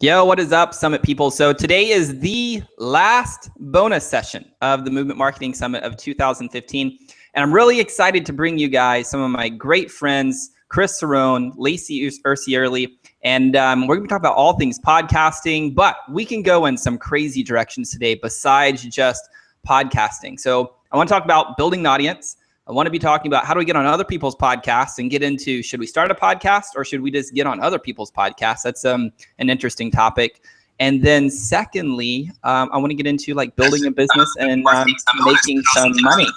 Yo, what is up, Summit people? So today is the last bonus session of the Movement Marketing Summit of 2015. And I'm really excited to bring you guys some of my great friends, Chris Cerrone, Laci Urcioli, and we're going to talk about all things podcasting, but we can go in some crazy directions today besides just podcasting. So I want to talk about building an audience. I want to be talking about how do we get on other people's podcasts and get into, should we start a podcast or should we just get on other people's podcasts? That's an interesting topic. And then secondly, I want to get into like building a business and making some money.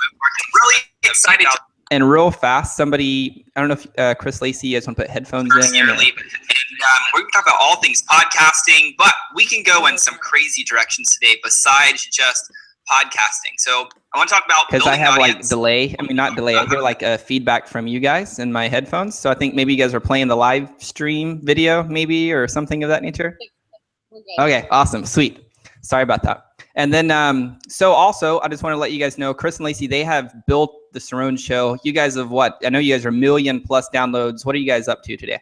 Really excited. And real fast, somebody, I don't know if Chris Laci, you guys want to put headphones in? And we're going to talk about all things podcasting, but we can go in some crazy directions today besides just podcasting. So I want to talk about because I have like delay. I mean, not delay. I hear like a feedback from you guys in my headphones. So I think maybe you guys are playing the live stream video, maybe, or something of that nature. Okay, awesome, sweet. Sorry about that. And then, so also, I just want to let you guys know, Chris and Laci, they have built the Cerrone Show. You guys have what? I know you guys are 1 million+ downloads. What are you guys up to today?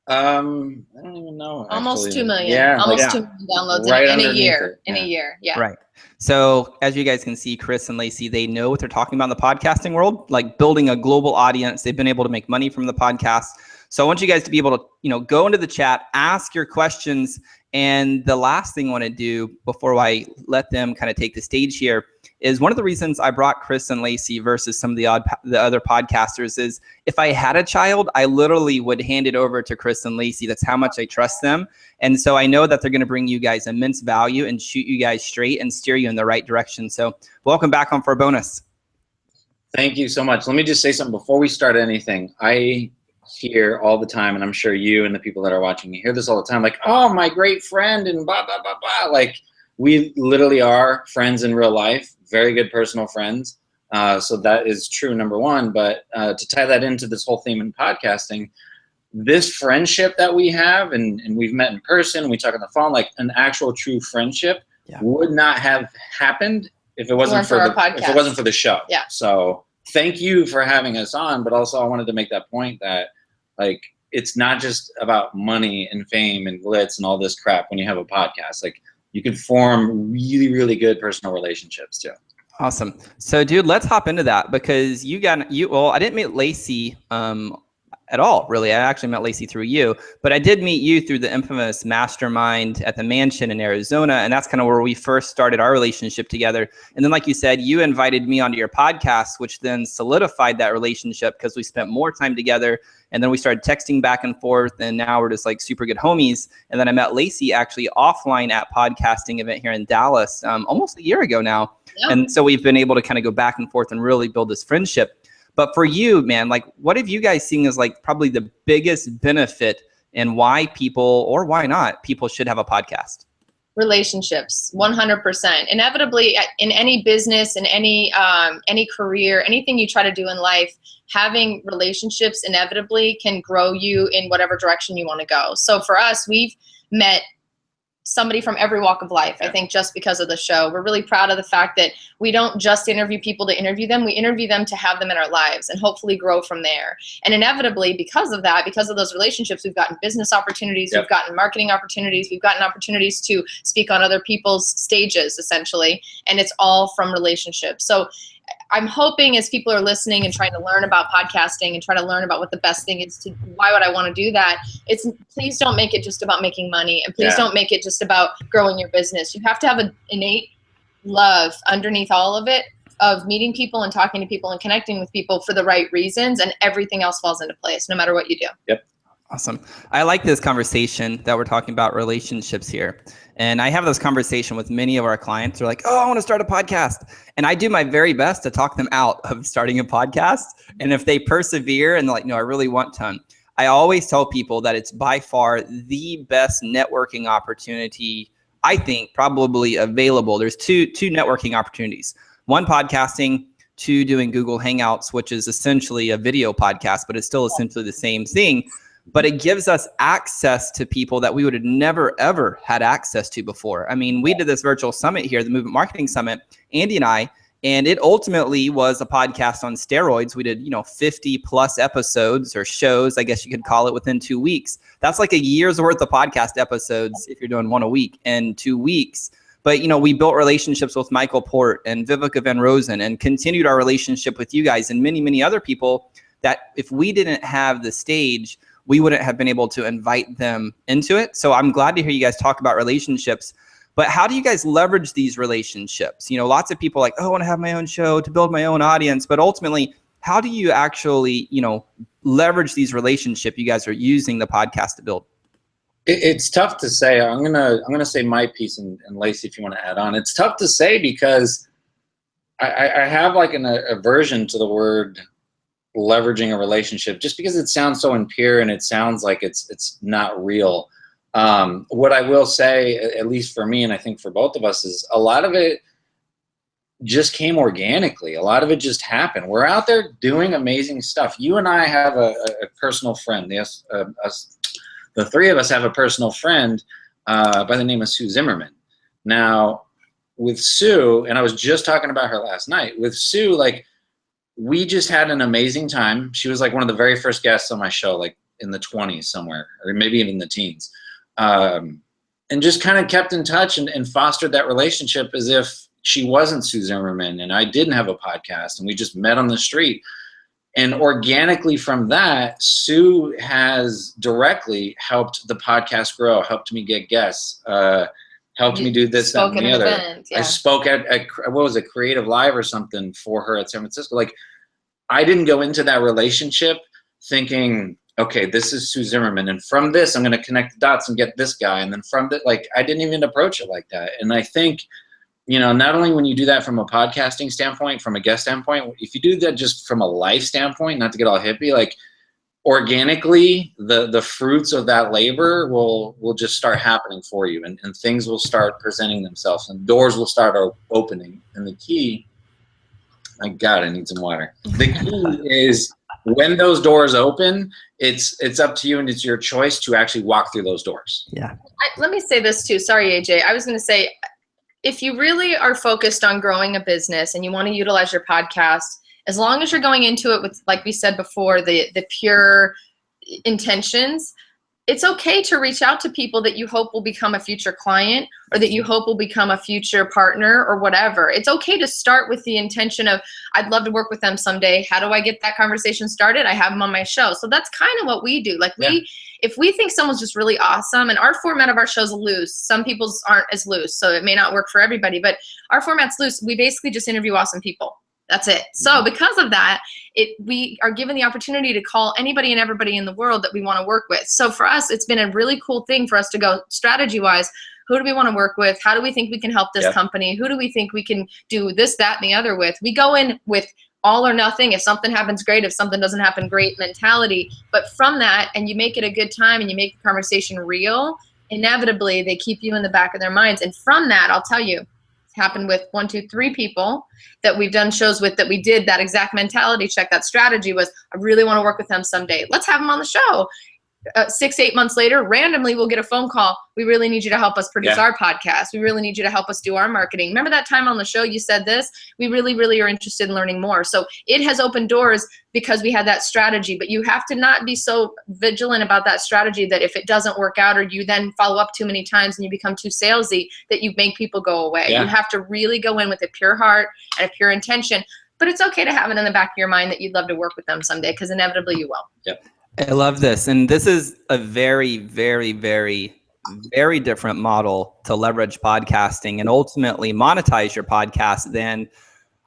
I don't even know. Almost 2 million. Yeah, almost 2 million downloads right in a year. It. In a year, yeah. Right. So as you guys can see, Chris and Laci, they know what they're talking about in the podcasting world, like building a global audience. They've been able to make money from the podcast. So I want you guys to be able to, go into the chat, ask your questions. And the last thing I want to do before I let them kind of take the stage here is one of the reasons I brought Chris and Laci versus some of the other podcasters is if I had a child, I literally would hand it over to Chris and Laci. That's how much I trust them. And so I know that they're going to bring you guys immense value and shoot you guys straight and steer you in the right direction. So welcome back on for a bonus. Thank you so much. Let me just say something before we start anything. I hear all the time, and I'm sure you and the people that are watching hear this all the time, like, oh, my great friend and blah, blah, blah, blah. Like, we literally are friends in real life, very good personal friends. So that is true, number one. But to tie that into this whole theme in podcasting, this friendship that we have, and we've met in person, we talk on the phone, like an actual true friendship would not have happened if it wasn't for the show. Yeah. So thank you for having us on. But also I wanted to make that point that, like, it's not just about money and fame and glitz and all this crap when you have a podcast. Like, you can form really, really good personal relationships too. Awesome. So, dude, let's hop into that because well, I didn't meet Laci at all, really. I actually met Laci through you, but I did meet you through the infamous mastermind at the mansion in Arizona. And that's kind of where we first started our relationship together. And then, like you said, you invited me onto your podcast, which then solidified that relationship because we spent more time together. And then we started texting back and forth, and now we're just like super good homies. And then I met Laci actually offline at podcasting event here in Dallas almost a year ago now. Yeah. And so we've been able to kind of go back and forth and really build this friendship. But for you, man, like, what have you guys seen as like probably the biggest benefit and why people, or why not, people should have a podcast? Relationships, 100%. Inevitably, in any business, in any career, anything you try to do in life, having relationships inevitably can grow you in whatever direction you want to go. So for us, we've met somebody from every walk of life, I think, just because of the show. We're really proud of the fact that we don't just interview people to interview them. We interview them to have them in our lives and hopefully grow from there. And inevitably, because of that, because of those relationships, we've gotten business opportunities, we've gotten marketing opportunities, we've gotten opportunities to speak on other people's stages, essentially. And it's all from relationships. So I'm hoping as people are listening and trying to learn about podcasting and try to learn about what the best thing is to, why would I want to do that? It's please don't make it just about making money, and please don't make it just about growing your business. You have to have an innate love underneath all of it of meeting people and talking to people and connecting with people for the right reasons, and everything else falls into place no matter what you do. Yep. Awesome. I like this conversation that we're talking about relationships here. And I have this conversation with many of our clients. They're like, oh, I want to start a podcast. And I do my very best to talk them out of starting a podcast. And if they persevere and they're like, no, I really want to, I always tell people that it's by far the best networking opportunity, I think, probably available. There's two networking opportunities. One, podcasting. Two, doing Google Hangouts, which is essentially a video podcast, but it's still essentially the same thing. But it gives us access to people that we would have never, ever had access to before. I mean, we did this virtual summit here, the Movement Marketing Summit, Andy and I, And it ultimately was a podcast on steroids. We did, 50 plus episodes or shows, I guess you could call it, within 2 weeks. That's like a year's worth of podcast episodes if you're doing one a week in 2 weeks. But, we built relationships with Michael Port and Vivica Van Rosen and continued our relationship with you guys and many, many other people that if we didn't have the stage, we wouldn't have been able to invite them into it. So I'm glad to hear you guys talk about relationships. But how do you guys leverage these relationships? Lots of people are like, oh, I want to have my own show to build my own audience. But ultimately, how do you actually, leverage these relationships you guys are using the podcast to build? It's tough to say. I'm gonna say my piece, and Laci, if you want to add on. It's tough to say because I have like an aversion to the word leveraging a relationship, just because it sounds so impure and it sounds like it's not real. What I will say, at least for me, and I think for both of us, is a lot of it just came organically. A lot of it just happened. We're out there doing amazing stuff. You and I have a personal friend. Yes, the three of us have a personal friend by the name of Sue Zimmerman. Now, with Sue, and I was just talking about her last night, with Sue, like, we just had an amazing time. She was like one of the very first guests on my show, like in the 20s somewhere, or maybe even the teens. And just kind of kept in touch and fostered that relationship as if she wasn't Sue Zimmerman and I didn't have a podcast, and we just met on the street. And organically from that, Sue has directly helped the podcast grow, helped me get guests, helped me do this, that, and the other. Event, yeah. I spoke at what was it, Creative Live or something for her at San Francisco. Like, I didn't go into that relationship thinking, okay, this is Sue Zimmerman, and from this, I'm going to connect the dots and get this guy. And then from that, like, I didn't even approach it like that. And I think, not only when you do that from a podcasting standpoint, from a guest standpoint, if you do that just from a life standpoint, not to get all hippie, like, organically, the fruits of that labor will just start happening for you, and things will start presenting themselves, and doors will start opening. And the key, my God, I need some water. The key is when those doors open, it's up to you, and it's your choice to actually walk through those doors. Yeah. Let me say this too. Sorry, AJ. I was going to say, if you really are focused on growing a business and you want to utilize your podcast, as long as you're going into it with, like we said before, the pure intentions, it's okay to reach out to people that you hope will become a future client or that you hope will become a future partner or whatever. It's okay to start with the intention of, I'd love to work with them someday. How do I get that conversation started? I have them on my show. So that's kind of what we do. Like, if we think someone's just really awesome, and our format of our show is loose, some people's aren't as loose, so it may not work for everybody, but our format's loose. We basically just interview awesome people. That's it. So because of that, we are given the opportunity to call anybody and everybody in the world that we want to work with. So for us, it's been a really cool thing for us to go strategy-wise. Who do we want to work with? How do we think we can help this company? Who do we think we can do this, that, and the other with? We go in with all or nothing. If something happens, great. If something doesn't happen, great mentality. But from that, and you make it a good time and you make the conversation real, inevitably they keep you in the back of their minds. And from that, I'll tell you, happened with 1, 2, 3 people that we've done shows with, that we did that exact mentality check. That strategy was, I really want to work with them someday. Let's have them on the show. 6, 8 months later, randomly we'll get a phone call. We really need you to help us produce our podcast. We really need you to help us do our marketing. Remember that time on the show you said this? We really, really are interested in learning more. So it has opened doors because we had that strategy. But you have to not be so vigilant about that strategy that if it doesn't work out, or you then follow up too many times and you become too salesy, that you make people go away. You have to really go in with a pure heart and a pure intention. But it's okay to have it in the back of your mind that you'd love to work with them someday, because inevitably you will. I love this. And this is a very, very, very, very different model to leverage podcasting and ultimately monetize your podcast than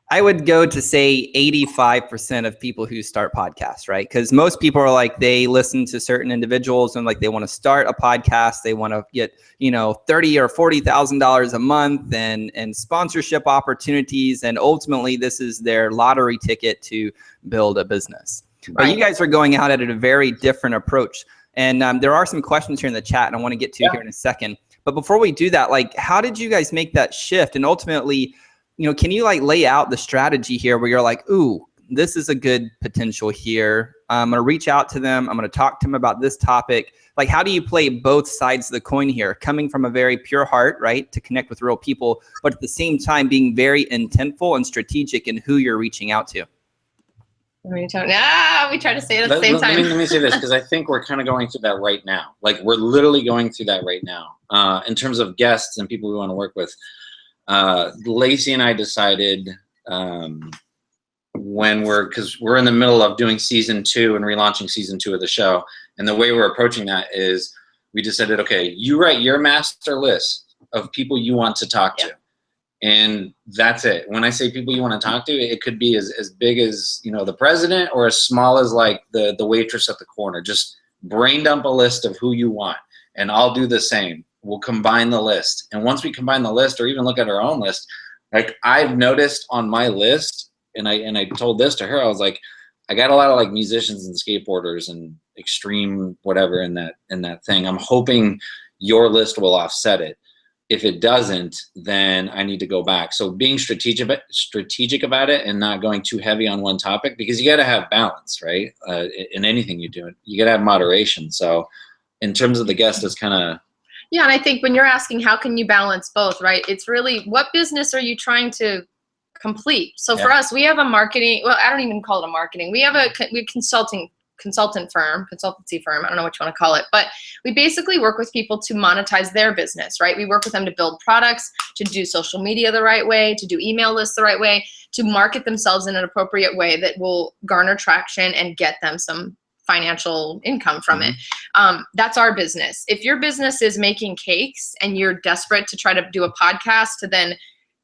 I would go to say 85% of people who start podcasts, right? Because most people are like, they listen to certain individuals and like they want to start a podcast. They want to get, $30,000 or $40,000 a month and sponsorship opportunities. And ultimately, this is their lottery ticket to build a business. But you guys are going out at a very different approach. And there are some questions here in the chat, and I want to get to here in a second. But before we do that, like, how did you guys make that shift? And ultimately, can you like lay out the strategy here where you're like, ooh, this is a good potential here. I'm going to reach out to them. I'm going to talk to them about this topic. Like, how do you play both sides of the coin here? Coming from a very pure heart, right, to connect with real people, but at the same time being very intentful and strategic in who you're reaching out to. We try to say it at the same time. Let me say this, because I think we're kind of going through that right now. Like, we're literally going through that right now. In terms of guests and people we want to work with, Laci and I decided because we're in the middle of doing season 2 and relaunching season 2 of the show. And the way we're approaching that is we decided, okay, you write your master list of people you want to talk to. And that's it. When I say people you want to talk to, it could be as big as, you know, the president, or as small as like the waitress at the corner. Just brain dump a list of who you want, and I'll do the same. We'll combine the list. And once we combine the list, or even look at our own list, like I've noticed on my list, and I told this to her, I was like, I got a lot of like musicians and skateboarders and extreme whatever in that thing. I'm hoping your list will offset it. If it doesn't, then I need to go back. So being strategic about it, and not going too heavy on one topic, because you got to have balance, right? In anything you do, you got to have moderation. So in terms of the guest, it's kind of. Yeah, and I think when you're asking how can you balance both, right? It's really, what business are you trying to complete? So for us, we have a marketing, well, I don't even call it a marketing. We have a consultancy firm, I don't know what you want to call it, but we basically work with people to monetize their business, right? We work with them to build products, to do social media the right way, to do email lists the right way, to market themselves in an appropriate way that will garner traction and get them some financial income from it. That's our business. If your business is making cakes and you're desperate to try to do a podcast to then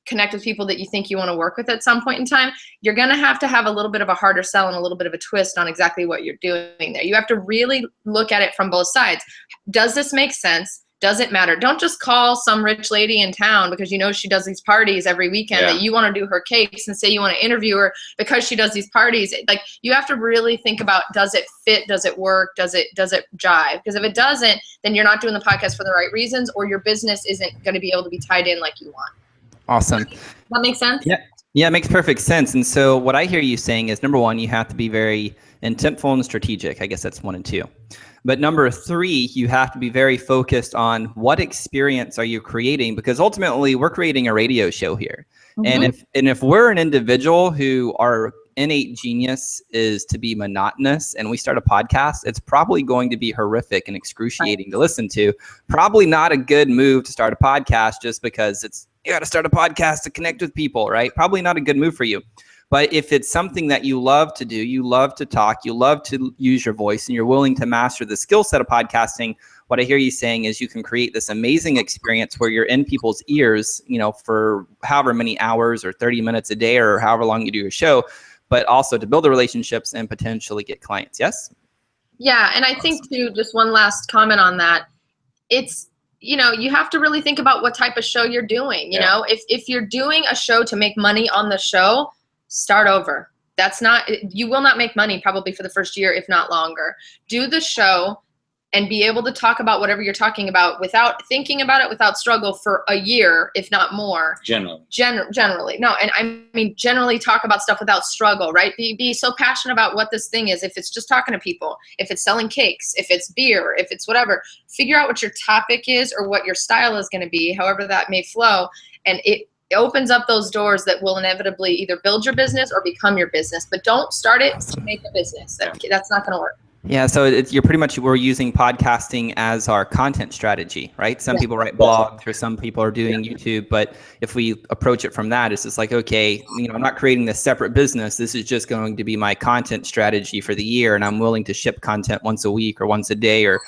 connect with people that you think you want to work with at some point in time, you're going to have a little bit of a harder sell and a little bit of a twist on exactly what you're doing there. You have to really look at it from both sides. Does this make sense? Does it matter? Don't just call some rich lady in town because you know she does these parties every weekend that you want to do her cakes, and say you want to interview her because she does these parties. Like, you have to really think about, does it fit? Does it work? Does it jive? Because if it doesn't, then you're not doing the podcast for the right reasons, or your business isn't going to be able to be tied in like you want. Awesome. That makes sense? Yeah, it makes perfect sense. And so what I hear you saying is, number one, you have to be very intentful and strategic. I guess that's 1 and 2. But number 3, you have to be very focused on what experience are you creating, because ultimately we're creating a radio show here. And if we're an individual who our innate genius is to be monotonous, and we start a podcast, it's probably going to be horrific and excruciating to listen to. Probably not a good move to start a podcast, just because you got to start a podcast to connect with people, right? Probably not a good move for you. But if it's something that you love to do, you love to talk, you love to use your voice, and you're willing to master the skill set of podcasting, what I hear you saying is you can create this amazing experience where you're in people's ears, you know, for however many hours or 30 minutes a day or however long you do your show, but also to build the relationships and potentially get clients. Yes? Yeah, and I think too, just one last comment on that. It's, you know, you have to really think about what type of show you're doing. You know, if you're doing a show to make money on the show, start over. You will not make money probably for the first year, if not longer. Do the show and be able to talk about whatever you're talking about without thinking about it, without struggle, for a year, if not more. Generally. No, and I mean, generally talk about stuff without struggle, right? Be so passionate about what this thing is. If it's just talking to people, if it's selling cakes, if it's beer, if it's whatever, figure out what your topic is or what your style is going to be, however that may flow. And it opens up those doors that will inevitably either build your business or become your business. But don't start it to make a business. That's not going to work. Yeah, so we're using podcasting as our content strategy, right? Some people write blogs, or some people are doing YouTube, but if we approach it from that, it's just like, okay, you know, I'm not creating this separate business. This is just going to be my content strategy for the year, and I'm willing to ship content once a week or once a day or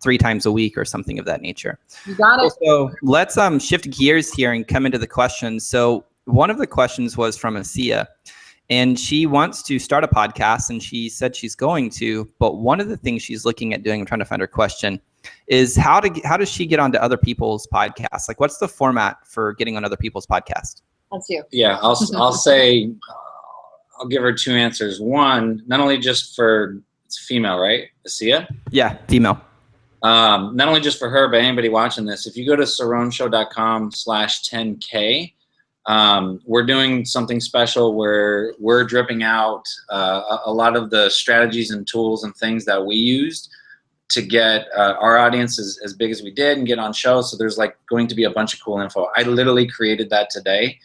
3 times a week or something of that nature. You got it. So let's shift gears here and come into the questions. So one of the questions was from Asia. And she wants to start a podcast, and she said she's going to, but one of the things she's looking at doing, I'm trying to find her question, is how does she get onto other people's podcasts? Like, what's the format for getting on other people's podcasts? That's you. Yeah, I'll say, I'll give her 2 answers. One, not only just for, it's female, right? Asia? Yeah, female. Not only just for her, but anybody watching this, if you go to cerroneshow.com/10K, we're doing something special where we're dripping out a lot of the strategies and tools and things that we used to get our audience as big as we did and get on shows. So there's like going to be a bunch of cool info. I literally created that today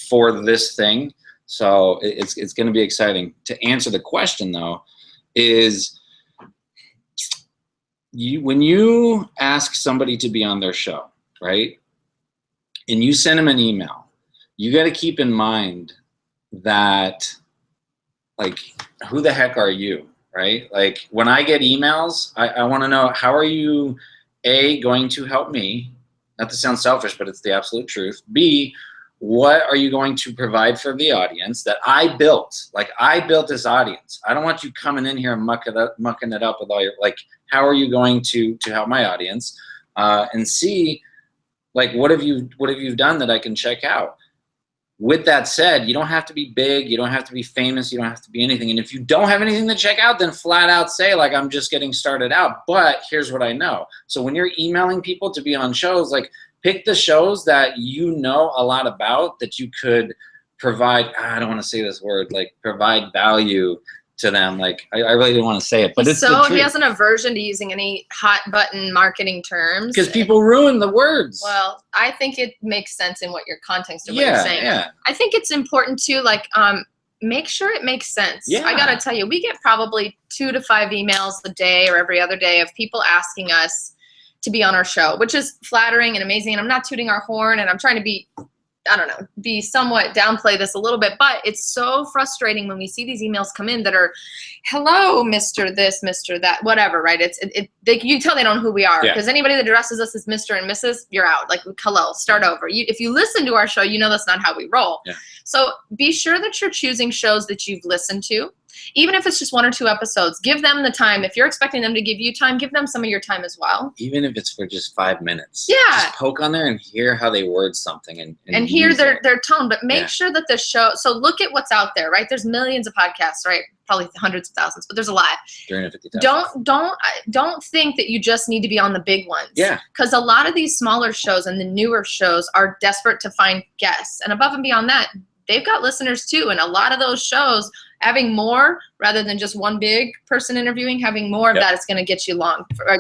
for this thing. So it's going to be exciting. To answer the question though, is when you ask somebody to be on their show, right? And you send them an email, you got to keep in mind that, like, who the heck are you, right? Like, when I get emails, I want to know, how are you, A, going to help me? Not to sound selfish, but it's the absolute truth. B, what are you going to provide for the audience that I built? Like, I built this audience. I don't want you coming in here and mucking it up with all your, like, how are you going to help my audience? And C, like, what have you done that I can check out? With that said, you don't have to be big, you don't have to be famous, you don't have to be anything. And if you don't have anything to check out, then flat out say, like, I'm just getting started out, but here's what I know. So when you're emailing people to be on shows, like, pick the shows that you know a lot about, that you could provide, I don't want to say this word, like, provide value to them. Like, I really didn't want to say it, but it's the truth. He has an aversion to using any hot button marketing terms. Because people ruin the words. Well, I think it makes sense in what your context of what you're saying. Yeah. I think it's important to, like, make sure it makes sense. Yeah. I got to tell you, we get probably 2 to 5 emails a day or every other day of people asking us to be on our show, which is flattering and amazing. And I'm not tooting our horn, and I'm trying to be, I don't know, be somewhat downplay this a little bit, but it's so frustrating when we see these emails come in that are, hello, Mr. this, Mr. that, whatever, right? You tell they don't know who we are, because anybody that addresses us as Mr. and Mrs., you're out. Like, hello, start over. If you listen to our show, you know that's not how we roll. Yeah. So be sure that you're choosing shows that you've listened to. Even if it's just 1 or 2 episodes, give them the time. If you're expecting them to give you time, give them some of your time as well. Even if it's for just 5 minutes. Yeah. Just poke on there and hear how they word something. And hear their tone, but make sure that the show, so look at what's out there, right? There's millions of podcasts, right? Probably hundreds of thousands, but there's a lot. 350,000. Don't think that you just need to be on the big ones. Yeah. Because a lot of these smaller shows and the newer shows are desperate to find guests. And above and beyond that, they've got listeners too. And a lot of those shows, having more rather than just one big person interviewing, having more of that is going to get you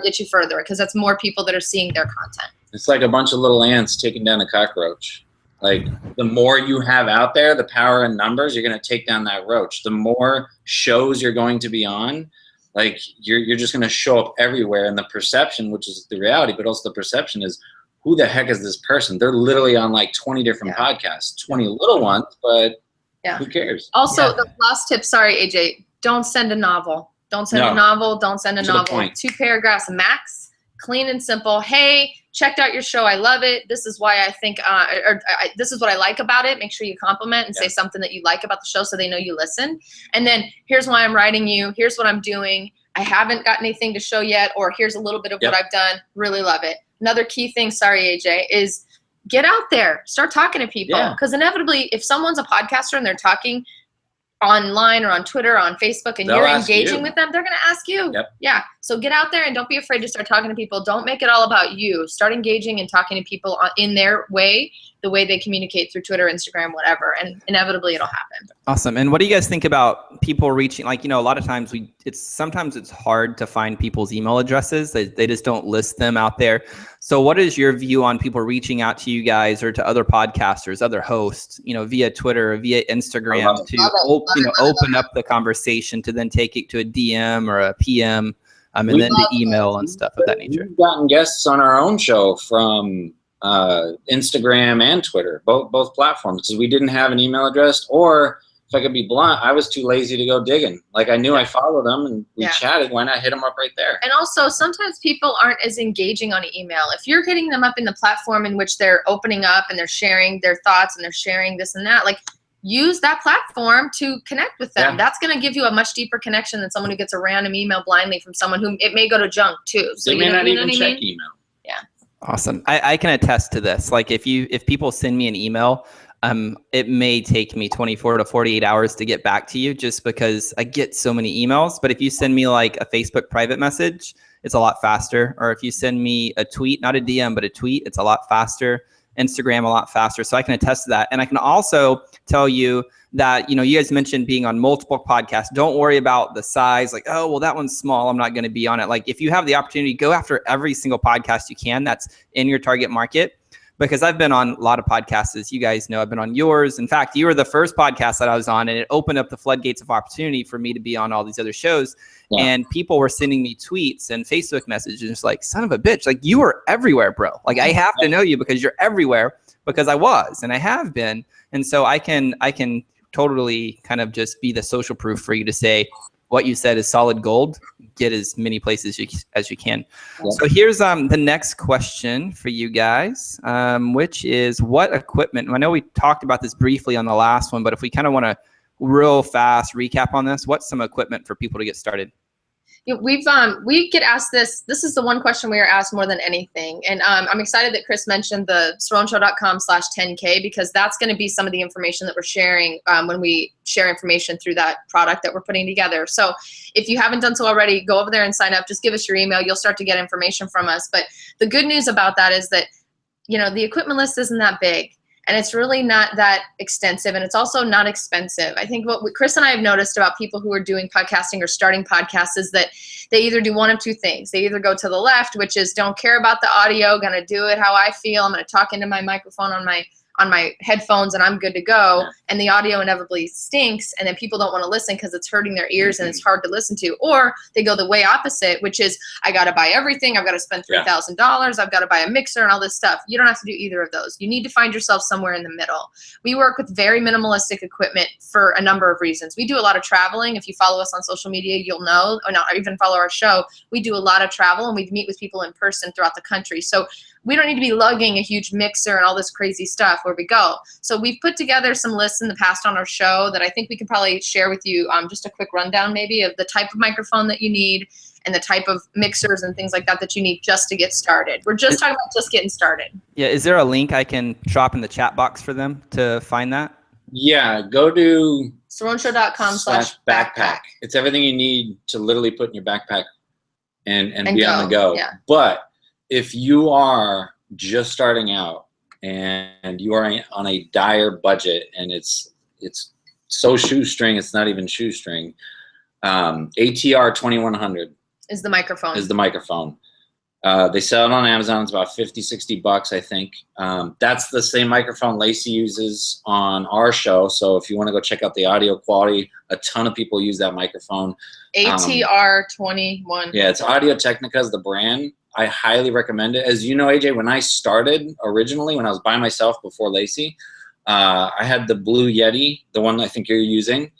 get you further, because that's more people that are seeing their content. It's like a bunch of little ants taking down a cockroach. Like, the more you have out there, the power in numbers, you're going to take down that roach. The more shows you're going to be on, like, you're just going to show up everywhere. And the perception, which is the reality, but also the perception is, who the heck is this person? They're literally on like 20 different podcasts, 20 little ones, but who cares? Also, the last tip, sorry, AJ, don't send a novel. Don't send a novel. Don't send a novel. 2 paragraphs max, clean and simple. Hey, checked out your show. I love it. This is why I think, this is what I like about it. Make sure you compliment and say something that you like about the show so they know you listen. And then here's why I'm writing you. Here's what I'm doing. I haven't got anything to show yet, or here's a little bit of what I've done. Really love it. Another key thing, sorry, AJ, is get out there. Start talking to people. Because inevitably, if someone's a podcaster and they're talking online or on Twitter or on Facebook and you're engaging with them, they're going to ask you. Yeah. So get out there and don't be afraid to start talking to people. Don't make it all about you. Start engaging and talking to people in their way, the way they communicate through Twitter, Instagram, whatever, and inevitably it'll happen. Awesome. And what do you guys think about people reaching, like, a lot of times sometimes it's hard to find people's email addresses. They just don't list them out there. So what is your view on people reaching out to you guys or to other podcasters, other hosts, via Twitter or via Instagram to open up the conversation, to then take it to a DM or a PM, and then to email and stuff of that nature? We've gotten guests on our own show from Instagram and Twitter, both platforms, because we didn't have an email address, or if I could be blunt, I was too lazy to go digging. Like, I knew I followed them and we chatted. Why not hit them up right there? And also, sometimes people aren't as engaging on email. If you're hitting them up in the platform in which they're opening up and they're sharing their thoughts and they're sharing this and that, like, use that platform to connect with them. That's going to give you a much deeper connection than someone who gets a random email blindly from someone who it may go to junk too. So they may not even check email. Yeah. Awesome. I can attest to this. Like, if people send me an email, it may take me 24 to 48 hours to get back to you, just because I get so many emails. But if you send me like a Facebook private message, it's a lot faster. Or if you send me a tweet, not a DM, but a tweet, it's a lot faster. Instagram a lot faster. So I can attest to that. And I can also tell you that, you know, you guys mentioned being on multiple podcasts. Don't worry about the size. Like, oh, well, that one's small, I'm not going to be on it. Like, if you have the opportunity, go after every single podcast you can that's in your target market. Because I've been on a lot of podcasts, as you guys know. I've been on yours. In fact, you were the first podcast that I was on, and it opened up the floodgates of opportunity for me to be on all these other shows. Yeah. And people were sending me tweets and Facebook messages like, son of a bitch, like, you are everywhere, bro. Like, I have to know you because you're everywhere, because I was and I have been. And so I can totally kind of just be the social proof for you to say what you said is solid gold. Get as many places as you can. Yeah. So here's the next question for you guys, which is what equipment, I know we talked about this briefly on the last one, but if we kind of want to real fast recap on this, what's some equipment for people to get started? You know, we get asked this. This is the one question we are asked more than anything. And I'm excited that Chris mentioned the cerroneshow.com/10K, because that's going to be some of the information that we're sharing when we share information through that product that we're putting together. So if you haven't done so already, go over there and sign up. Just give us your email. You'll start to get information from us. But the good news about that is that, you know, the equipment list isn't that big. And it's really not that extensive, and it's also not expensive. I think what Chris and I have noticed about people who are doing podcasting or starting podcasts is that they either do one of two things. They either go to the left, which is don't care about the audio, gonna do it how I feel. I'm gonna talk into my microphone on my headphones and I'm good to go. And the audio inevitably stinks, and then people don't want to listen because it's hurting their ears and it's hard to listen to. Or they go the way opposite, which is I got to buy everything. I've got to spend $3,000. I've got to buy a mixer and all this stuff. You don't have to do either of those. You need to find yourself somewhere in the middle. We work with very minimalistic equipment for a number of reasons. We do a lot of traveling. If you follow us on social media, you'll know, or not, or even follow our show. We do a lot of travel, and we meet with people in person throughout the country. So we don't need to be lugging a huge mixer and all this crazy stuff where we go. So we've put together some lists in the past on our show that I think we can probably share with you, just a quick rundown maybe of the type of microphone that you need and the type of mixers and things like that that you need just to get started. We're just talking about just getting started. Yeah, is there a link I can drop in the chat box for them to find that? Yeah, go to cerroneshow.com/backpack. It's everything you need to literally put in your backpack and be on the go. Yeah. But if you are just starting out and you are on a dire budget and it's so shoestring, it's not even shoestring, ATR 2100 is the microphone. They sell it on Amazon. It's about $50-$60, I think. That's the same microphone Laci uses on our show. So if you want to go check out the audio quality, a ton of people use that microphone. ATR 2100. Yeah, it's Audio-Technica is the brand. I highly recommend it. As you know, AJ, when I started originally, when I was by myself before Laci, I had the Blue Yeti, the one I think you're using,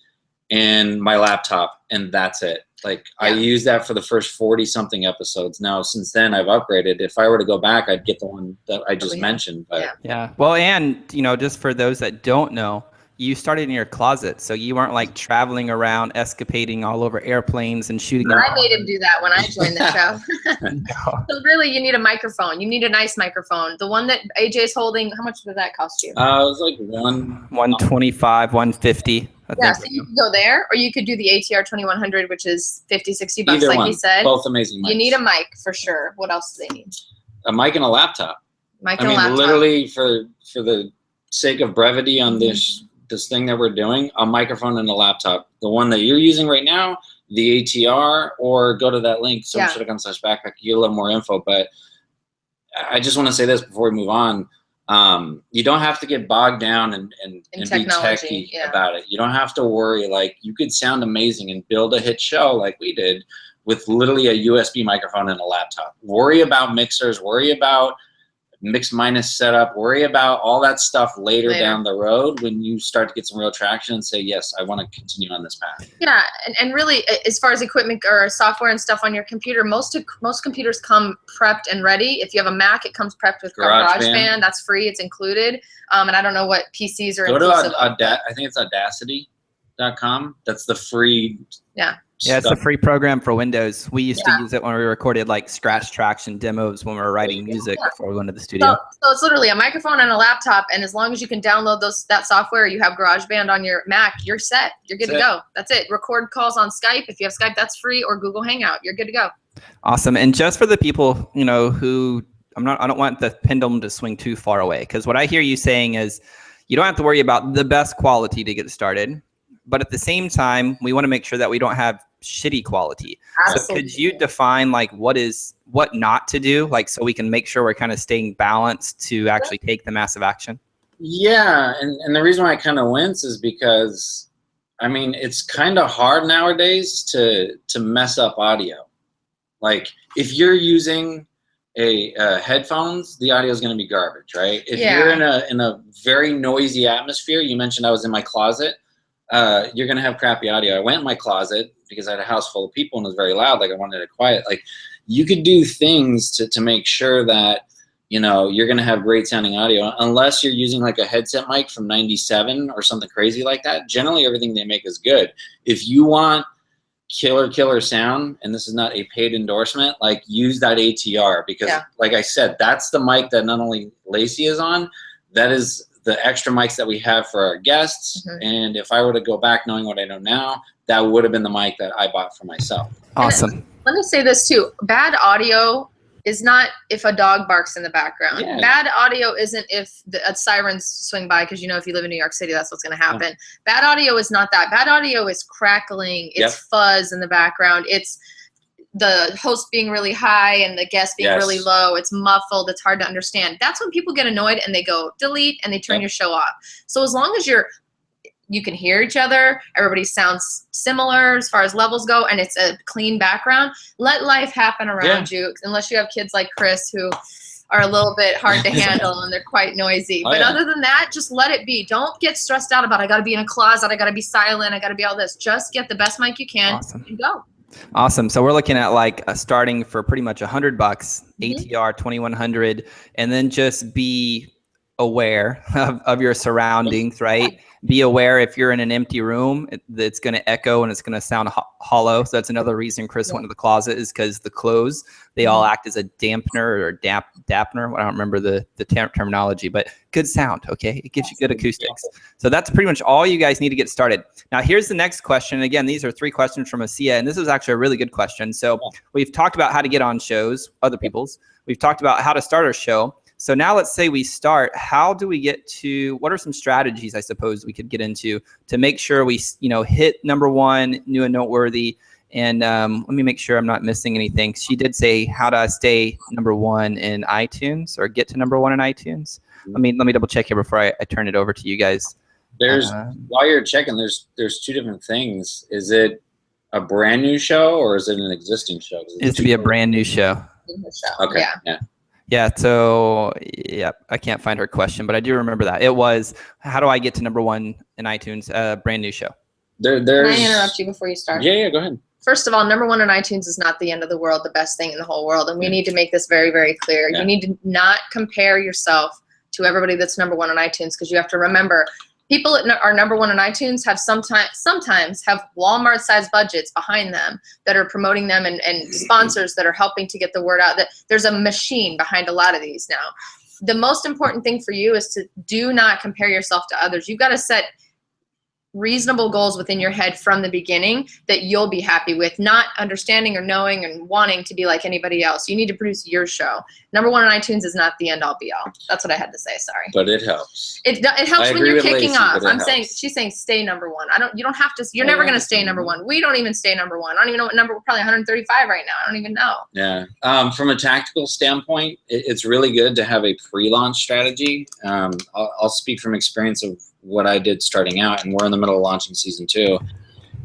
and my laptop, and that's it. Like, I used that for the first 40-something episodes. Now, since then, I've upgraded. If I were to go back, I'd get the one that I just mentioned. But yeah. Well, and, you know, just for those that don't know, you started in your closet, so you weren't like traveling around, escapading all over airplanes and shooting. I made him do that when I joined the show. No. So really, you need a microphone. You need a nice microphone. The one that AJ's holding, how much did that cost you? It was like $125, $150. Yeah, so you could go there, or you could do the ATR 2100, which is $50-$60, like you said. Both amazing mics. You need a mic for sure. What else do they need? A mic and a laptop. Laptop. Literally for the sake of brevity on this thing that we're doing, a microphone and a laptop. The one that you're using right now, the ATR, or go to that link, cerroneshow.com/backpack. You get a little more info. But I just want to say this before we move on. You don't have to get bogged down and be techie about it. You don't have to worry. Like, you could sound amazing and build a hit show like we did with literally a USB microphone and a laptop. Worry about mixers, worry about mix minus setup, worry about all that stuff later down the road when you start to get some real traction and say, yes, I want to continue on this path. Yeah, and really, as far as equipment or software and stuff on your computer, most computers come prepped and ready. If you have a Mac, it comes prepped with GarageBand. That's free. It's included. And I don't know what PCs are inclusive. Go to I think it's Audacity.com. That's the free. Yeah, it's a free program for Windows. We used to use it when we recorded like scratch tracks and demos when we were writing music before we went to the studio. So it's literally a microphone and a laptop, and as long as you can download that software, you have GarageBand on your Mac, you're set. You're good to go. That's it. Record calls on Skype. If you have Skype, that's free, or Google Hangout. You're good to go. Awesome. And just for the people, you know, who I don't want the pendulum to swing too far away, because what I hear you saying is you don't have to worry about the best quality to get started, but at the same time, we want to make sure that we don't have shitty quality. Absolutely. So could you define like what not to do, like so we can make sure we're kind of staying balanced to actually take the massive action? Yeah, and the reason why I kind of wince is because, I mean, it's kind of hard nowadays to mess up audio. Like if you're using a headphones, the audio is going to be garbage, right? If you're in a very noisy atmosphere, you mentioned I was in my closet, you're going to have crappy audio. I went in my closet because I had a house full of people and it was very loud. Like I wanted it quiet. Like you could do things to make sure that, you know, you're going to have great sounding audio, unless you're using like a headset mic from 97 or something crazy like that. Generally, everything they make is good. If you want killer sound, and this is not a paid endorsement, like use that ATR, because like I said, that's the mic that not only Laci is on, that is the extra mics that we have for our guests. And if I were to go back knowing what I know now, that would have been the mic that I bought for myself. Awesome. Let me say this too. Bad audio is not if a dog barks in the background. Bad audio isn't if a sirens swing by, because you know if you live in New York City, that's what's going to happen. Bad audio is not that. Bad audio is crackling. It's fuzz in the background. It's the host being really high and the guest being really low. It's muffled. It's hard to understand. That's when people get annoyed and they go delete and they turn your show off. So as long as you can hear each other, everybody sounds similar as far as levels go, and it's a clean background, let life happen around you, unless you have kids like Chris who are a little bit hard to handle and they're quite noisy. But other than that, just let it be. Don't get stressed out about, I got to be in a closet, I got to be silent, I got to be all this. Just get the best mic you can and go. Awesome. So we're looking at like starting for pretty much $100, ATR 2100, and then just be aware of your surroundings, right? Be aware if you're in an empty room, it's going to echo and it's going to sound hollow. So that's another reason Chris went to the closet, is because the clothes, they all act as a dampener or dampener. I don't remember the terminology, but good sound, okay? It gives you good acoustics. So that's pretty much all you guys need to get started. Now, here's the next question. Again, these are 3 questions from Asia, and this is actually a really good question. So we've talked about how to get on shows, other people's. We've talked about how to start a show. So now let's say we start, how do we get to, what are some strategies I suppose we could get into to make sure we, you know, hit let new and noteworthy. And let me make sure I'm not missing anything. She did say how to stay #1 in iTunes, or get to #1 in iTunes. Let me double check here before I turn it over to you guys. There's, while you're checking, there's 2 different things. Is it a brand new show or is it an existing show? It's to be a brand new show. Okay. Yeah, so I can't find her question, but I do remember that. It was, how do I get to #1 in iTunes? Brand new show. Can I interrupt you before you start? Yeah, go ahead. First of all, #1 in iTunes is not the end of the world, the best thing in the whole world. And we need to make this very, very clear. You need to not compare yourself to everybody that's #1 in iTunes, because you have to remember, people that are #1 in iTunes have sometimes have Walmart-sized budgets behind them that are promoting them, and sponsors that are helping to get the word out. That there's a machine behind a lot of these now. The most important thing for you is to do not compare yourself to others. You've got to set reasonable goals within your head from the beginning that you'll be happy with, not understanding or knowing and wanting to be like anybody else. You need to produce your show. #1 in iTunes is not the end all be all. That's what I had to say. Sorry. But it helps. It helps when you're kicking off. She's saying stay #1. You don't have to. You're never going to stay #1. We don't even stay #1. I don't even know what number. We're probably 135 right now. I don't even know. Yeah. From a tactical standpoint, it's really good to have a pre-launch strategy. I'll speak from experience of what I did starting out, and we're in the middle of launching season 2.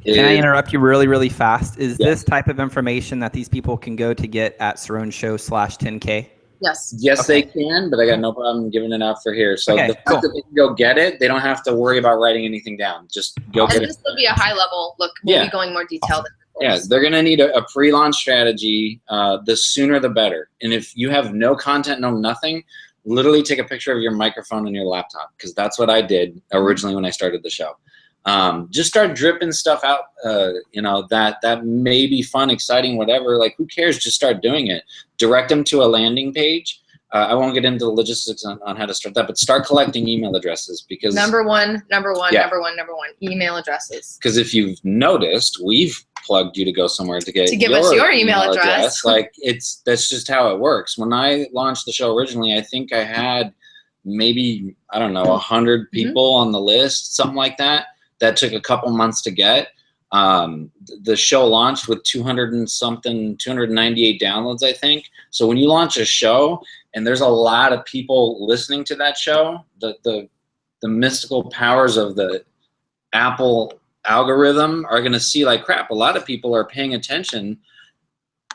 Can I interrupt you really, really fast? Is this type of information that these people can go to get at Cerrone Show /10K? Yes. Yes, they can, but I got no problem giving it out for here. So the fact that they can go get it, they don't have to worry about writing anything down. Just go get it. And this will be a high level look. We'll be going more detailed. Yeah, they're going to need a pre-launch strategy. The sooner the better. And if you have no content, no nothing, literally take a picture of your microphone and your laptop, because that's what I did originally when I started the show. Just start dripping stuff out, you know, that may be fun, exciting, whatever. Like, who cares? Just start doing it. Direct them to a landing page. I won't get into the logistics on how to start that, but start collecting email addresses, because number one, email addresses. Because if you've noticed, we've plugged you to go somewhere to give us your email address. Like that's just how it works. When I launched the show originally, I think I had maybe, I don't know, 100 people on the list, something like that. That took a couple months to get. The show launched with 298 downloads, I think. So when you launch a show and there's a lot of people listening to that show, the mystical powers of the Apple algorithm are going to see like, crap, a lot of people are paying attention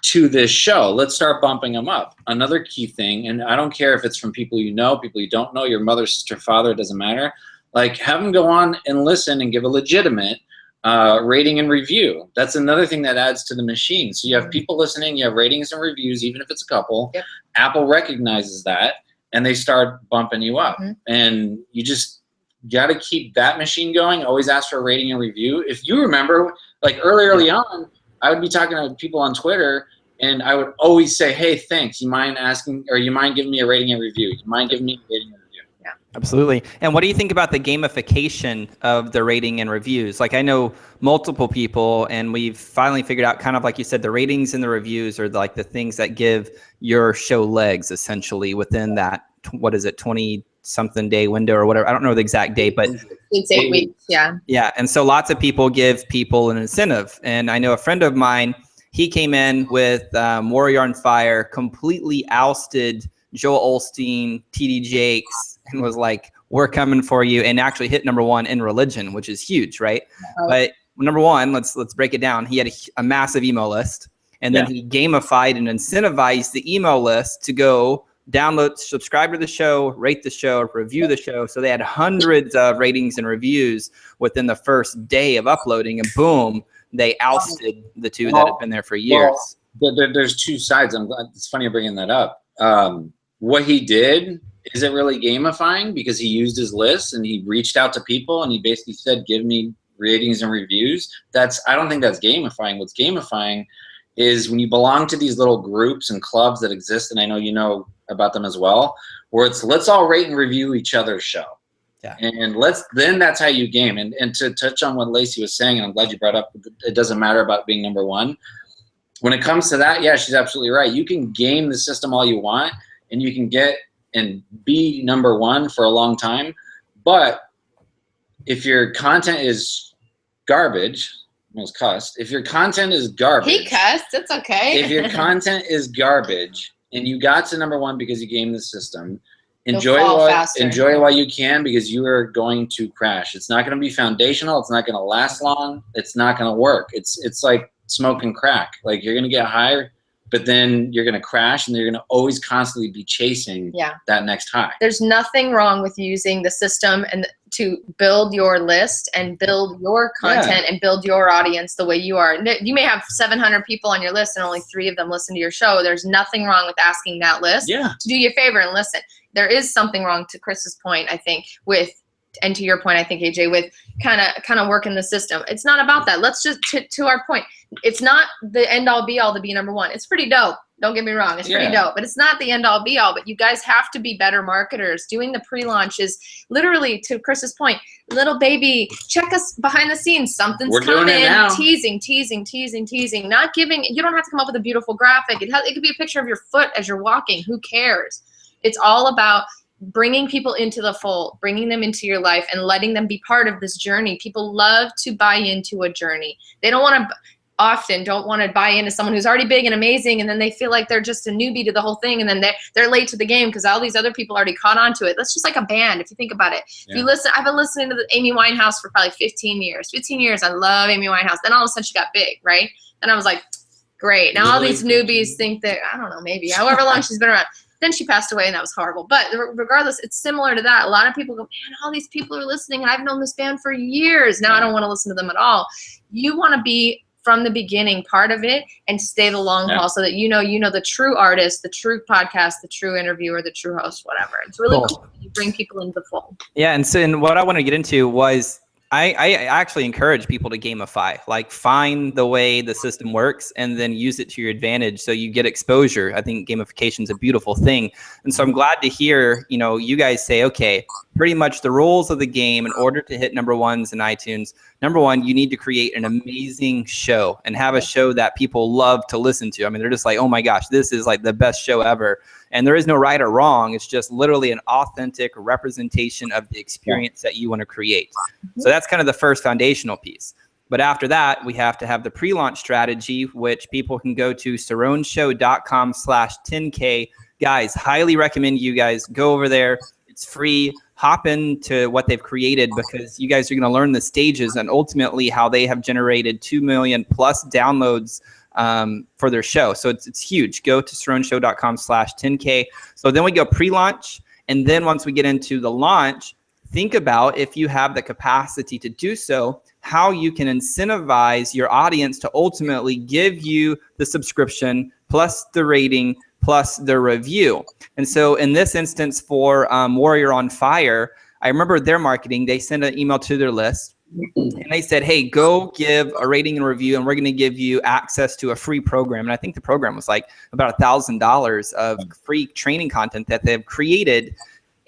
to this show. Let's start bumping them up. Another key thing, and I don't care if it's from people you know, people you don't know, your mother, sister, father, it doesn't matter. Like, have them go on and listen and give a legitimate rating and review. That's another thing that adds to the machine. So you have people listening, you have ratings and reviews, even if it's a couple. Yep. Apple recognizes that, and they start bumping you up. And you just got to keep that machine going. Always ask for a rating and review. If you remember, like early on, I would be talking to people on Twitter, and I would always say, hey, thanks. You mind asking, or you mind giving me a rating and review? You mind giving me a rating and review? Yeah, absolutely. And what do you think about the gamification of the rating and reviews? Like, I know multiple people, and we've finally figured out, kind of like you said, the ratings and the reviews are like the things that give your show legs, essentially, within that, what is it, 20-something day window or whatever. I don't know the exact date, but it's 8 weeks. Yeah. Yeah. And so lots of people give people an incentive. And I know a friend of mine, he came in with Warrior on Fire, completely ousted Joel Osteen, TD Jakes, and was like, we're coming for you, and actually hit #1 in religion, which is huge, right? But #1, let's break it down. He had a massive email list, and then he gamified and incentivized the email list to go download, subscribe to the show, rate the show, review the show. So they had hundreds of ratings and reviews within the first day of uploading, and boom, they ousted the two that had been there for years. Well, there's two sides. I'm glad, it's funny you're bringing that up. What he did, is it really gamifying? Because he used his list and he reached out to people and he basically said, give me ratings and reviews. I don't think that's gamifying. What's gamifying is when you belong to these little groups and clubs that exist, and I know you know about them as well, where it's, let's all rate and review each other's show. Yeah. And then that's how you game. And to touch on what Laci was saying, and I'm glad you brought up, it doesn't matter about being #1. When it comes to that, yeah, she's absolutely right. You can game the system all you want, and you can get and be #1 for a long time. But if your content is garbage, almost cussed, if your content is garbage. He cussed, it's okay. If your content is garbage and you got to #1 because you gamed the system, enjoy while you can, because you are going to crash. It's not going to be foundational. It's not going to last long. It's not going to work. It's like smoking crack. Like, you're going to get high, but then you're going to crash, and you're going to always constantly be chasing that next high. There's nothing wrong with using the system and to build your list and build your content and build your audience the way you are. You may have 700 people on your list and only 3 of them listen to your show. There's nothing wrong with asking that list to do you a favor and listen. There is something wrong, to Chris's point, I think, with, and to your point, I think, AJ, with kind of working the system. It's not about that. Let's just, to our point, it's not the end all be all to be #1. It's pretty dope. Don't get me wrong. It's pretty dope, but it's not the end all be all. But you guys have to be better marketers. Doing the pre-launch is literally, to Chris's point, little baby, check us behind the scenes. Something's coming. Teasing. Not giving, you don't have to come up with a beautiful graphic. It could be a picture of your foot as you're walking. Who cares? It's all about bringing people into the fold, bringing them into your life, and letting them be part of this journey. People love to buy into a journey. They don't want to buy into someone who's already big and amazing, and then they feel like they're just a newbie to the whole thing, and then they're late to the game because all these other people already caught on to it. That's just like a band, if you think about it. If you listen, I've been listening to Amy Winehouse for probably 15 years. 15 years, I love Amy Winehouse. Then all of a sudden she got big, right? And I was like, great. Now all these newbies think that, I don't know, maybe, however long she's been around. Then she passed away, and that was horrible. But regardless, it's similar to that. A lot of people go, man, all these people are listening, and I've known this band for years. Now I don't want to listen to them at all. You want to be, from the beginning, part of it, and stay the long haul, so that you know the true artist, the true podcast, the true interviewer, the true host, whatever. It's really cool when you bring people into the fold. Yeah, and what I want to get into was, I actually encourage people to gamify, like find the way the system works and then use it to your advantage so you get exposure. I think gamification is a beautiful thing. And so I'm glad to hear, you know, you guys say, okay, pretty much the rules of the game in order to hit #1s in iTunes. Number one, you need to create an amazing show and have a show that people love to listen to. I mean, they're just like, oh my gosh, this is like the best show ever. And there is no right or wrong. It's just literally an authentic representation of the experience that you want to create. So that's kind of the first foundational piece. But after that, we have to have the pre-launch strategy, which people can go to cerroneshow.com/10K. Guys, highly recommend you guys go over there. It's free. Hop into what they've created because you guys are going to learn the stages and ultimately how they have generated 2 million plus downloads for their show. So it's huge. Go to cerroneshow.com/10K. So then we go pre-launch. And then once we get into the launch, think about if you have the capacity to do so, how you can incentivize your audience to ultimately give you the subscription plus the rating plus the review. And so in this instance for Warrior on Fire, I remember their marketing, they sent an email to their list and they said, hey, go give a rating and review and we're going to give you access to a free program. And I think the program was like about $1,000 of free training content that they've created.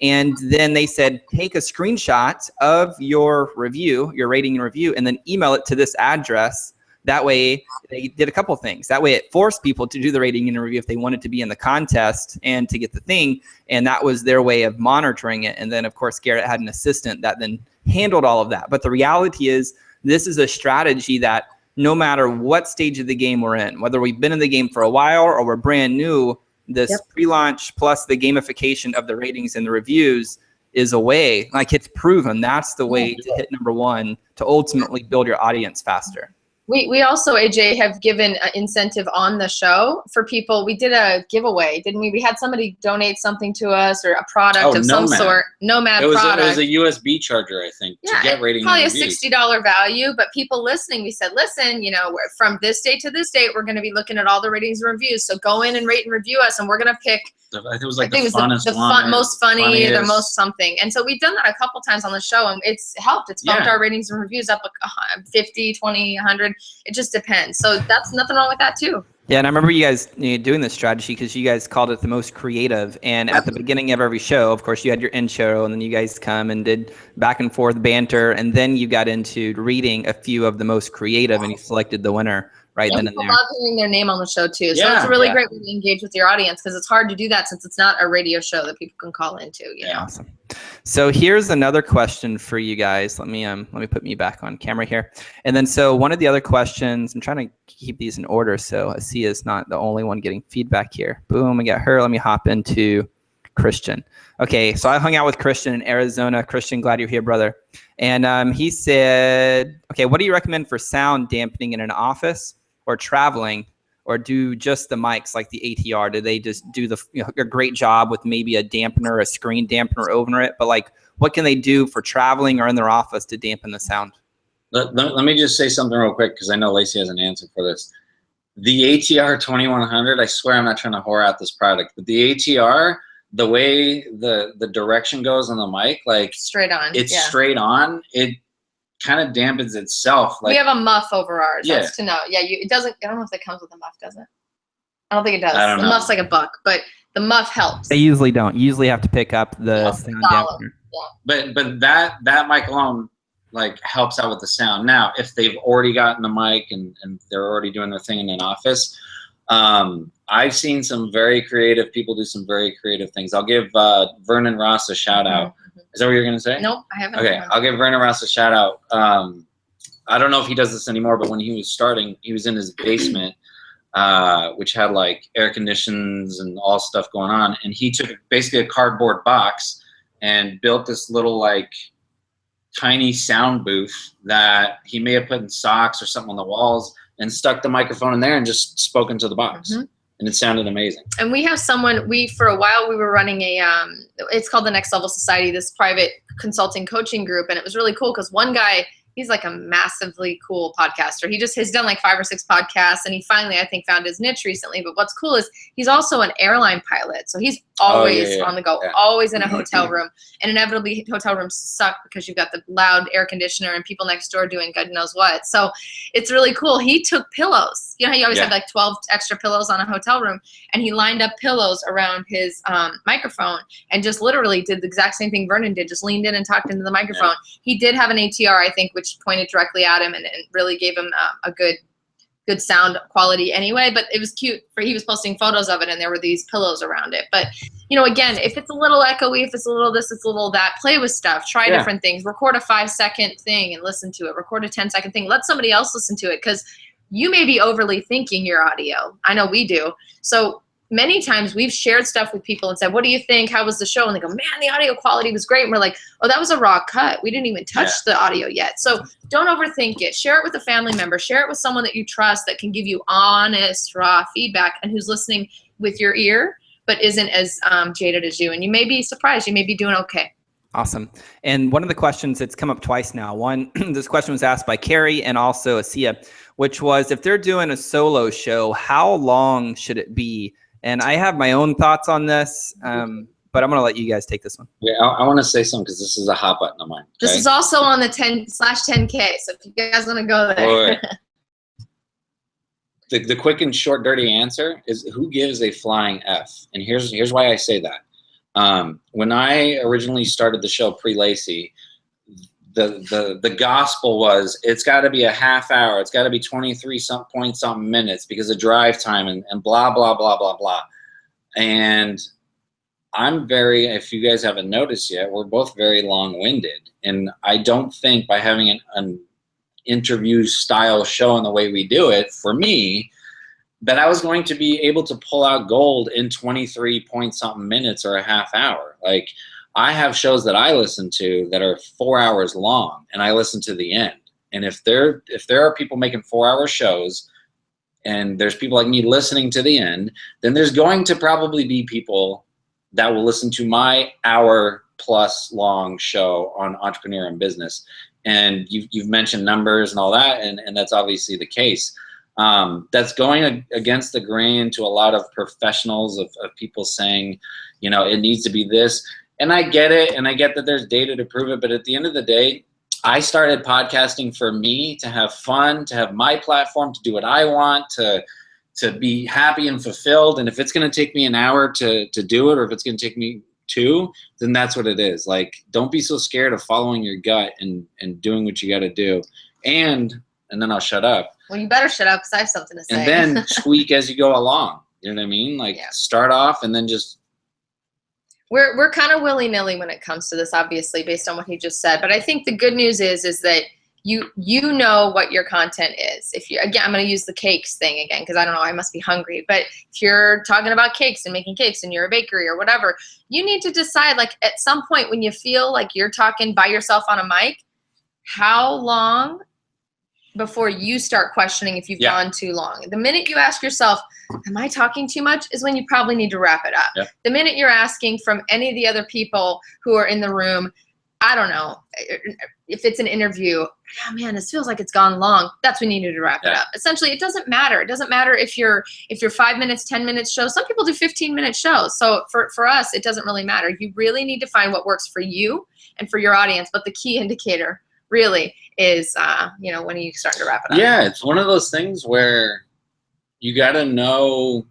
And then they said, take a screenshot of your review, your rating and review, and then email it to this address. That way, they did a couple things. That way, it forced people to do the rating and review if they wanted to be in the contest and to get the thing. And that was their way of monitoring it. And then, of course, Garrett had an assistant that then handled all of that. But the reality is, this is a strategy that no matter what stage of the game we're in, whether we've been in the game for a while or we're brand new, this pre-launch plus the gamification of the ratings and the reviews is a way, like it's proven that's the way to hit #1 to ultimately build your audience faster. We also, AJ, have given an incentive on the show for people. We did a giveaway, didn't we? We had somebody donate something to us or a product of some sort. Nomad product. It was a USB charger, I think, to get rating probably and a $60 value. But people listening, we said, listen, you know, from this date to this date, we're going to be looking at all the ratings and reviews. So go in and rate and review us, and we're going to pick. It was like the funnest most funny, the most something. And so we've done that a couple times on the show, and it's helped. It's bumped our ratings and reviews up 50, 20, 100. It just depends. So that's nothing wrong with that too. Yeah, and I remember you guys doing this strategy because you guys called it the most creative. And at the beginning of every show, of course, you had your intro, and then you guys come and did back and forth banter, and then you got into reading a few of the most creative, and you selected the winner right then and there. I love hearing their name on the show too. So it's a really great way to engage with your audience because it's hard to do that since it's not a radio show that people can call into. You know? Awesome. So here's another question for you guys. Let me put me back on camera here. And then so one of the other questions, I'm trying to keep these in order so Asiya is not the only one getting feedback here. Boom, I got her. Let me hop into Christian. Okay, so I hung out with Christian in Arizona. Christian, glad you're here, brother. And he said, okay, what do you recommend for sound dampening in an office or traveling, or do just the mics like the ATR? Do they just do a great job with maybe a dampener, a screen dampener over it? But like, what can they do for traveling or in their office to dampen the sound? Let me just say something real quick because I know Laci has an answer for this. The ATR 2100, I swear I'm not trying to whore out this product, but the ATR, the way the direction goes on the mic, like straight on. It's straight on. It kind of dampens itself. Like, we have a muff over ours. That's to know. Yeah, it doesn't. I don't know if it comes with a muff, does it? I don't think it does. I don't know. The muff's like a buck, but the muff helps. They usually don't. You usually have to pick up the sound dampener. Yeah. But that mic alone like helps out with the sound. Now, if they've already gotten a mic and they're already doing their thing in an office, I've seen some very creative people do some very creative things. I'll give Vernon Ross a shout out. Is that what you're going to say? Nope, I haven't. Okay, I'll give Vernon Ross a shout out. I don't know if he does this anymore, but when he was starting, he was in his basement, which had like air conditions and all stuff going on. And he took basically a cardboard box and built this little like tiny sound booth that he may have put in socks or something on the walls and stuck the microphone in there and just spoke into the box. And it sounded amazing. And we have someone, for a while we were running a, it's called the Next Level Society, this private consulting coaching group. And it was really cool because one guy he's like a massively cool podcaster. He's done like 5 or 6 podcasts, and he finally, I think, found his niche recently. But what's cool is he's also an airline pilot. So he's always on the go, always in a hotel room. And inevitably hotel rooms suck because you've got the loud air conditioner and people next door doing God knows what. So it's really cool. He took pillows. You know how you always have like 12 extra pillows on a hotel room, and he lined up pillows around his microphone and just literally did the exact same thing Vernon did, just leaned in and talked into the microphone. He did have an ATR, I think, which pointed directly at him and really gave him a good sound quality anyway, but it was cute. He was posting photos of it, and there were these pillows around it. But, you know, again, if it's a little echoey, if it's a little this, it's a little that, play with stuff, try different things, record a 5-second thing and listen to it, record a 10-second thing, let somebody else listen to it, because you may be overly thinking your audio. I know we do. So many times we've shared stuff with people and said, what do you think? How was the show? And they go, man, the audio quality was great. And we're like, oh, that was a raw cut. We didn't even touch the audio yet. So don't overthink it. Share it with a family member. Share it with someone that you trust that can give you honest, raw feedback and who's listening with your ear, but isn't as jaded as you. And you may be surprised. You may be doing okay. Awesome. And one of the questions that's come up twice now, one, this question was asked by Carrie and also Asia, which was, if they're doing a solo show, how long should it be? And I have my own thoughts on this, but I'm going to let you guys take this one. Yeah, I want to say something because this is a hot button of mine. Okay? This is also on the 10/10K, so if you guys want to go there. The quick and short, dirty answer is, who gives a flying F? And here's why I say that. When I originally started the show pre-Laci, the gospel was, it's got to be a half hour. It's got to be 23 something minutes because of drive time and blah, blah, blah, blah, blah. And I'm if you guys haven't noticed yet, we're both very long-winded. And I don't think by having an interview style show in the way we do it, for me, that I was going to be able to pull out gold in 23 point something minutes or a half hour. Like, I have shows that I listen to that are 4 hours long, and I listen to the end. And if there are people making 4-hour shows, and there's people like me listening to the end, then there's going to probably be people that will listen to my hour-plus long show on entrepreneur and business. And you've mentioned numbers and all that, and that's obviously the case. That's going against the grain to a lot of professionals of people saying, you know, it needs to be this. And I get it, and I get that there's data to prove it, but at the end of the day, I started podcasting for me, to have fun, to have my platform, to do what I want, to be happy and fulfilled. And if it's going to take me an hour to do it, or if it's going to take me 2, then that's what it is. Like, don't be so scared of following your gut and doing what you got to do. And then I'll shut up. Well, you better shut up, because I have something to say. And then tweak as you go along. You know what I mean? Like, start off and then just... We're kind of willy-nilly when it comes to this, obviously, based on what he just said. But I think the good news is that you know what your content is. If you, again, I'm going to use the cakes thing again, because I don't know, I must be hungry. But if you're talking about cakes and making cakes and you're a bakery or whatever, you need to decide, like, at some point when you feel like you're talking by yourself on a mic, how long before you start questioning if you've gone too long. The minute you ask yourself, am I talking too much, is when you probably need to wrap it up. The minute you're asking from any of the other people who are in the room, I don't know, if it's an interview, oh man, this feels like it's gone long, that's when you need to wrap it up. Essentially, it doesn't matter. It doesn't matter if you're 5 minutes, 10 minutes shows. Some people do 15-minute shows. So for us, it doesn't really matter. You really need to find what works for you and for your audience. But the key indicator really is, you know, when are you starting to wrap it up? Yeah, it's one of those things where you got to know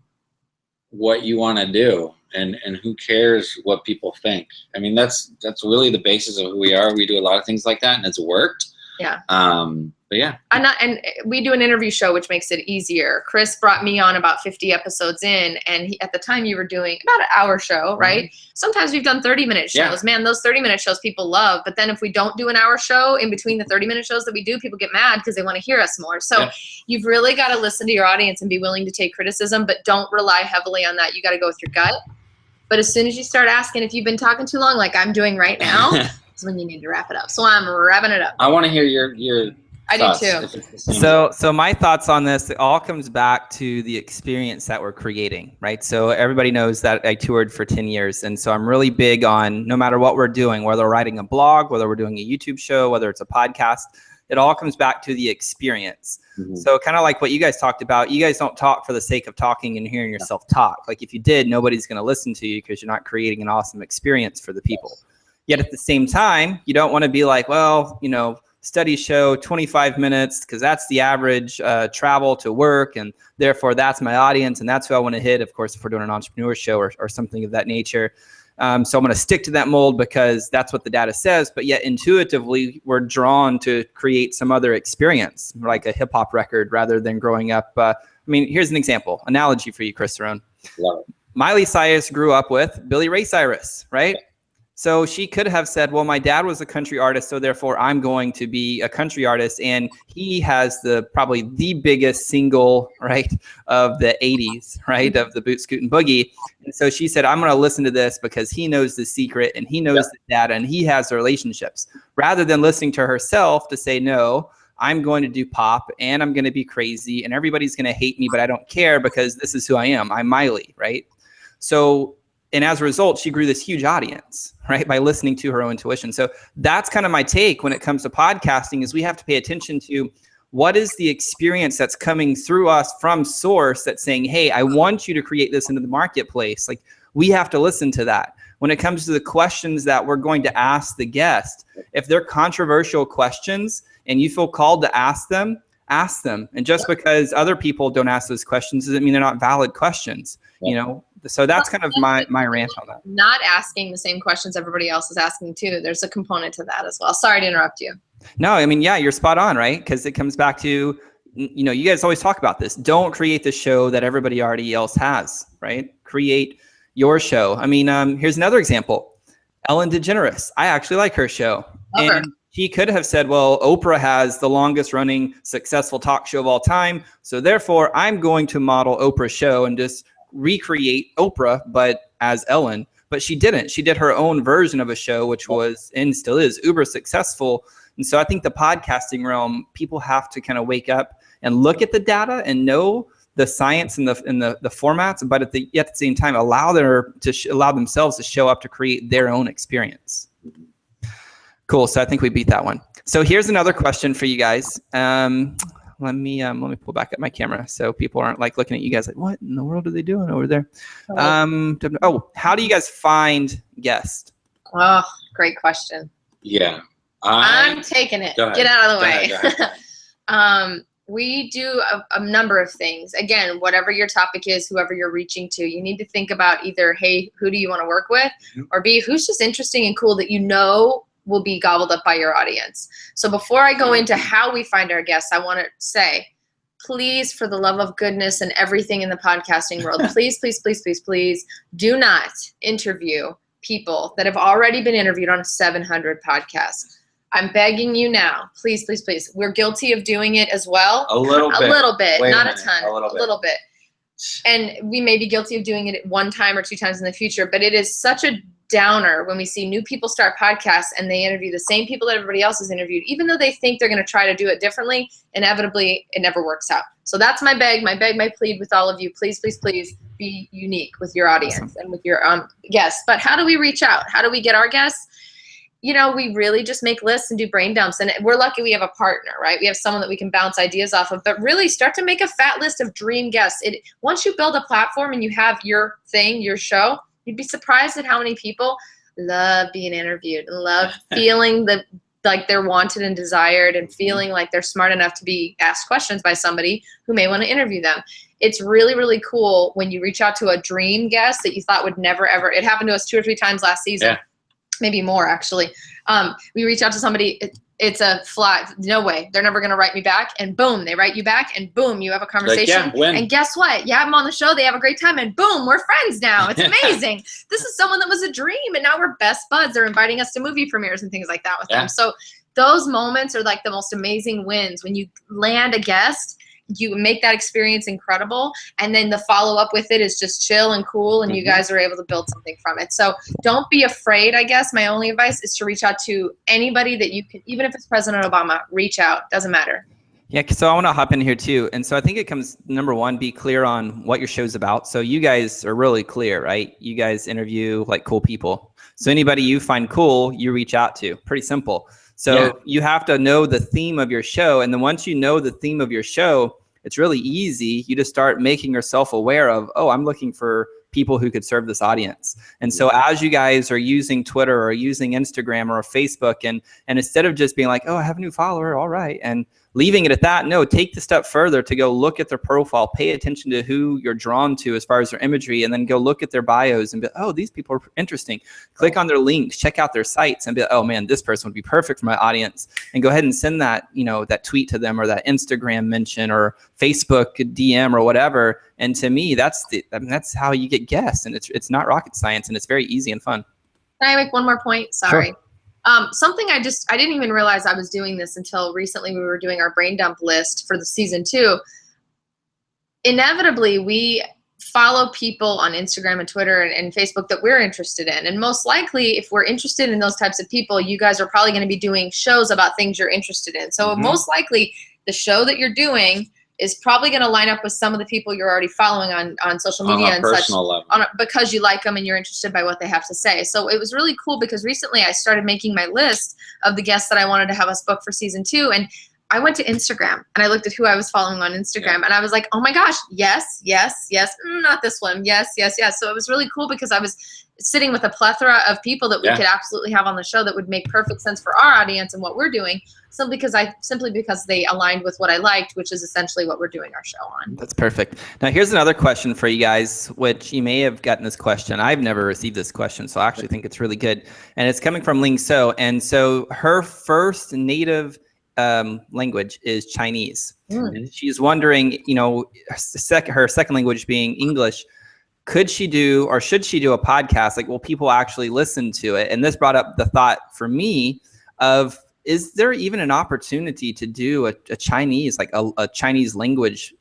what you want to do, and who cares what people think. I mean, that's really the basis of who we are. We do a lot of things like that, and it's worked. Yeah. But yeah. And we do an interview show, which makes it easier. Chris brought me on about 50 episodes in, and at the time you were doing about an hour show, right? Sometimes we've done 30-minute shows. Man, those 30-minute shows people love. But then if we don't do an hour show in between the 30-minute shows that we do, people get mad because they want to hear us more. So you've really got to listen to your audience and be willing to take criticism, but don't rely heavily on that. You got to go with your gut. But as soon as you start asking if you've been talking too long, like I'm doing right now, is when you need to wrap it up. So I'm wrapping it up. I want to hear your I do too. So my thoughts on this, it all comes back to the experience that we're creating, right? So everybody knows that I toured for 10 years. And so I'm really big on, no matter what we're doing, whether we're writing a blog, whether we're doing a YouTube show, whether it's a podcast, It all comes back to the experience. So kind of like what you guys talked about, you guys don't talk for the sake of talking and hearing yourself talk. Like if you did, nobody's going to listen to you because you're not creating an awesome experience for the people. Yet at the same time, you don't want to be like, well, you know, studies show 25 minutes because that's the average travel to work, and therefore that's my audience and that's who I want to hit. Of course, if we're doing an entrepreneur show or something of that nature. So I'm going to stick to that mold because that's what the data says, but yet intuitively we're drawn to create some other experience, like a hip hop record rather than growing up. I mean, here's an example, analogy for you, Chris Cerrone. Miley Cyrus grew up with Billy Ray Cyrus, right? So she could have said, well, my dad was a country artist, so therefore I'm going to be a country artist. And he has probably the biggest single, right, of the 80s, right, of the Boot, Scoot, and Boogie. And so she said, I'm going to listen to this because he knows the secret and he knows the data and he has the relationships. Rather than listening to herself to say, no, I'm going to do pop and I'm going to be crazy and everybody's going to hate me, but I don't care because this is who I am. I'm Miley, right? So, and as a result, she grew this huge audience, right, by listening to her own intuition. So that's kind of my take when it comes to podcasting, is we have to pay attention to what is the experience that's coming through us from source that's saying, hey, I want you to create this into the marketplace. Like, we have to listen to that. When it comes to the questions that we're going to ask the guest, if they're controversial questions and you feel called to ask them, ask them. And just because other people don't ask those questions doesn't mean they're not valid questions, you know? So that's kind of my rant on that. Not asking the same questions everybody else is asking too. There's a component to that as well. Sorry to interrupt you. No, I mean, yeah, you're spot on, right? Because it comes back to, you know, you guys always talk about this. Don't create the show that everybody already else has, right? Create your show. I mean, here's another example. Ellen DeGeneres. I actually like her show. And she could have said, well, Oprah has the longest running successful talk show of all time. So therefore, I'm going to model Oprah's show and just recreate Oprah, but as Ellen. But she didn't. She did her own version of a show, which was, and still is, uber successful. And so I think the podcasting realm, people have to kind of wake up and look at the data and know the science and the formats, but at the same time, allow themselves to show up to create their own experience. Cool. So I think we beat that one. So here's another question for you guys. Let me pull back up my camera so people aren't like looking at you guys like, what in the world are they doing over there? How do you guys find guests? Oh, great question. Yeah. I'm taking it. Get out of the way. Go ahead. We do a number of things. Again, whatever your topic is, whoever you're reaching to, you need to think about either, hey, who do you want to work with? Or B, who's just interesting and cool that you know will be gobbled up by your audience. So before I go into how we find our guests, I want to say, please, for the love of goodness and everything in the podcasting world, please, please, please, please, please do not interview people that have already been interviewed on 700 podcasts. I'm begging you now, please, please, please. We're guilty of doing it as well. A little bit, not a ton, a little bit. And we may be guilty of doing it one time or two times in the future, but it is such a downer when we see new people start podcasts and they interview the same people that everybody else has interviewed, even though they think they're going to try to do it differently. Inevitably, it never works out. So that's my beg, my plead with all of you. Please, please, please be unique with your audience and with your guests. But how do we reach out? How do we get our guests? You know, we really just make lists and do brain dumps. And we're lucky we have a partner, right? We have someone that we can bounce ideas off of. But really start to make a fat list of dream guests. Once you build a platform and you have your thing, your show, you'd be surprised at how many people love being interviewed and love feeling like they're wanted and desired and feeling like they're smart enough to be asked questions by somebody who may want to interview them. It's really, really cool when you reach out to a dream guest that you thought would never, ever. It happened to us 2 or 3 times last season. Maybe more, actually. We reach out to somebody. It's a fly. No way. They're never going to write me back. And boom, they write you back. And boom, you have a conversation. Like, and guess what? You have them on the show. They have a great time. And boom, we're friends now. It's amazing. This is someone that was a dream. And now we're best buds. They're inviting us to movie premieres and things like that with them. So those moments are like the most amazing wins. When you land a guest, you make that experience incredible. And then the follow up with it is just chill and cool. And you guys are able to build something from it. So don't be afraid, I guess. My only advice is to reach out to anybody that you can, even if it's President Obama, reach out. Doesn't matter. Yeah, so I want to hop in here too. And so I think it comes, number one, be clear on what your show's about. So you guys are really clear, right? You guys interview like cool people. So anybody you find cool, you reach out to. Pretty simple. So you have to know the theme of your show. And then once you know the theme of your show, it's really easy. You just start making yourself aware of, oh, I'm looking for people who could serve this audience. And so as you guys are using Twitter or using Instagram or Facebook, and instead of just being like, oh, I have a new follower, all right, and leaving it at that, no, take the step further to go look at their profile, pay attention to who you're drawn to as far as their imagery, and then go look at their bios and be, oh, these people are interesting. Click on their links, check out their sites, and be, oh man, this person would be perfect for my audience. And go ahead and send that, that tweet to them, or that Instagram mention, or Facebook DM, or whatever. And to me, that's how you get guests, and it's not rocket science, and it's very easy and fun. Can I make one more point? Sorry. Sure. Something I didn't even realize I was doing this until recently. We were doing our brain dump list for the season 2. Inevitably, we follow people on Instagram and Twitter and Facebook that we're interested in. And most likely, if we're interested in those types of people, you guys are probably going to be doing shows about things you're interested in. So most likely, the show that you're doing is probably going to line up with some of the people you're already following on social media and such, because you like them and you're interested by what they have to say. So it was really cool because recently I started making my list of the guests that I wanted to have us book for season 2. And I went to Instagram and I looked at who I was following on Instagram, and I was like, oh my gosh, yes, not this one. Yes. So it was really cool because I was sitting with a plethora of people that we could absolutely have on the show that would make perfect sense for our audience and what we're doing. Simply because they aligned with what I liked, which is essentially what we're doing our show on. That's perfect. Now, here's another question for you guys, which you may have gotten this question. I've never received this question, so I actually think it's really good. And it's coming from Ling So. And so her first native language is Chinese. And she's wondering, her second language being English, could she do, or should she do a podcast? Like, will people actually listen to it? And this brought up the thought for me of, is there even an opportunity to do a Chinese, like a Chinese language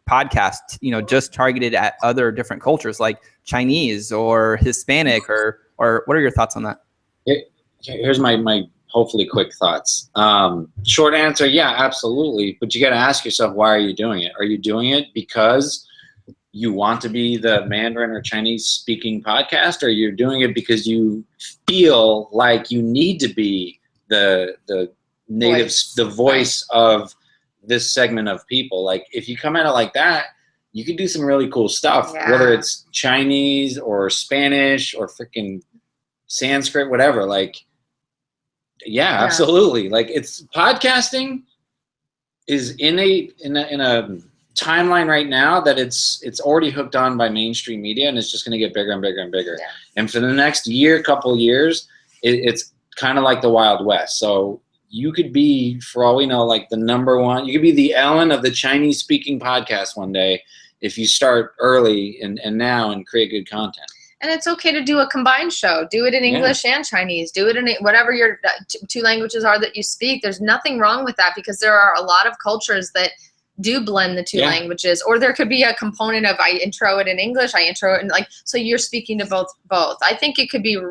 podcast, just targeted at other different cultures like Chinese or Hispanic, or what are your thoughts on that? Here's my hopefully quick thoughts. Short answer, yeah, absolutely. But you got to ask yourself, why are you doing it? Are you doing it because you want to be the Mandarin or Chinese speaking podcast, or you're doing it because you feel like you need to be the native, the voice of this segment of people? Like, if you come at it like that, you can do some really cool stuff, whether it's Chinese or Spanish or freaking Sanskrit, whatever. Like, absolutely. Like, it's podcasting is in a timeline right now that it's already hooked on by mainstream media, and it's just going to get bigger and bigger and bigger. And for the next couple years, it's kind of like the Wild West. So you could be, for all we know, like the #1. You could be the Ellen of the Chinese speaking podcast one day if you start early and now and create good content. And it's okay to do a combined show. Do it in English and Chinese. Do it in whatever your 2 languages are that you speak. There's nothing wrong with that, because there are a lot of cultures that do blend the 2 languages. Or there could be a component of, I intro it in English, I intro it in, so you're speaking to both. I think it could be,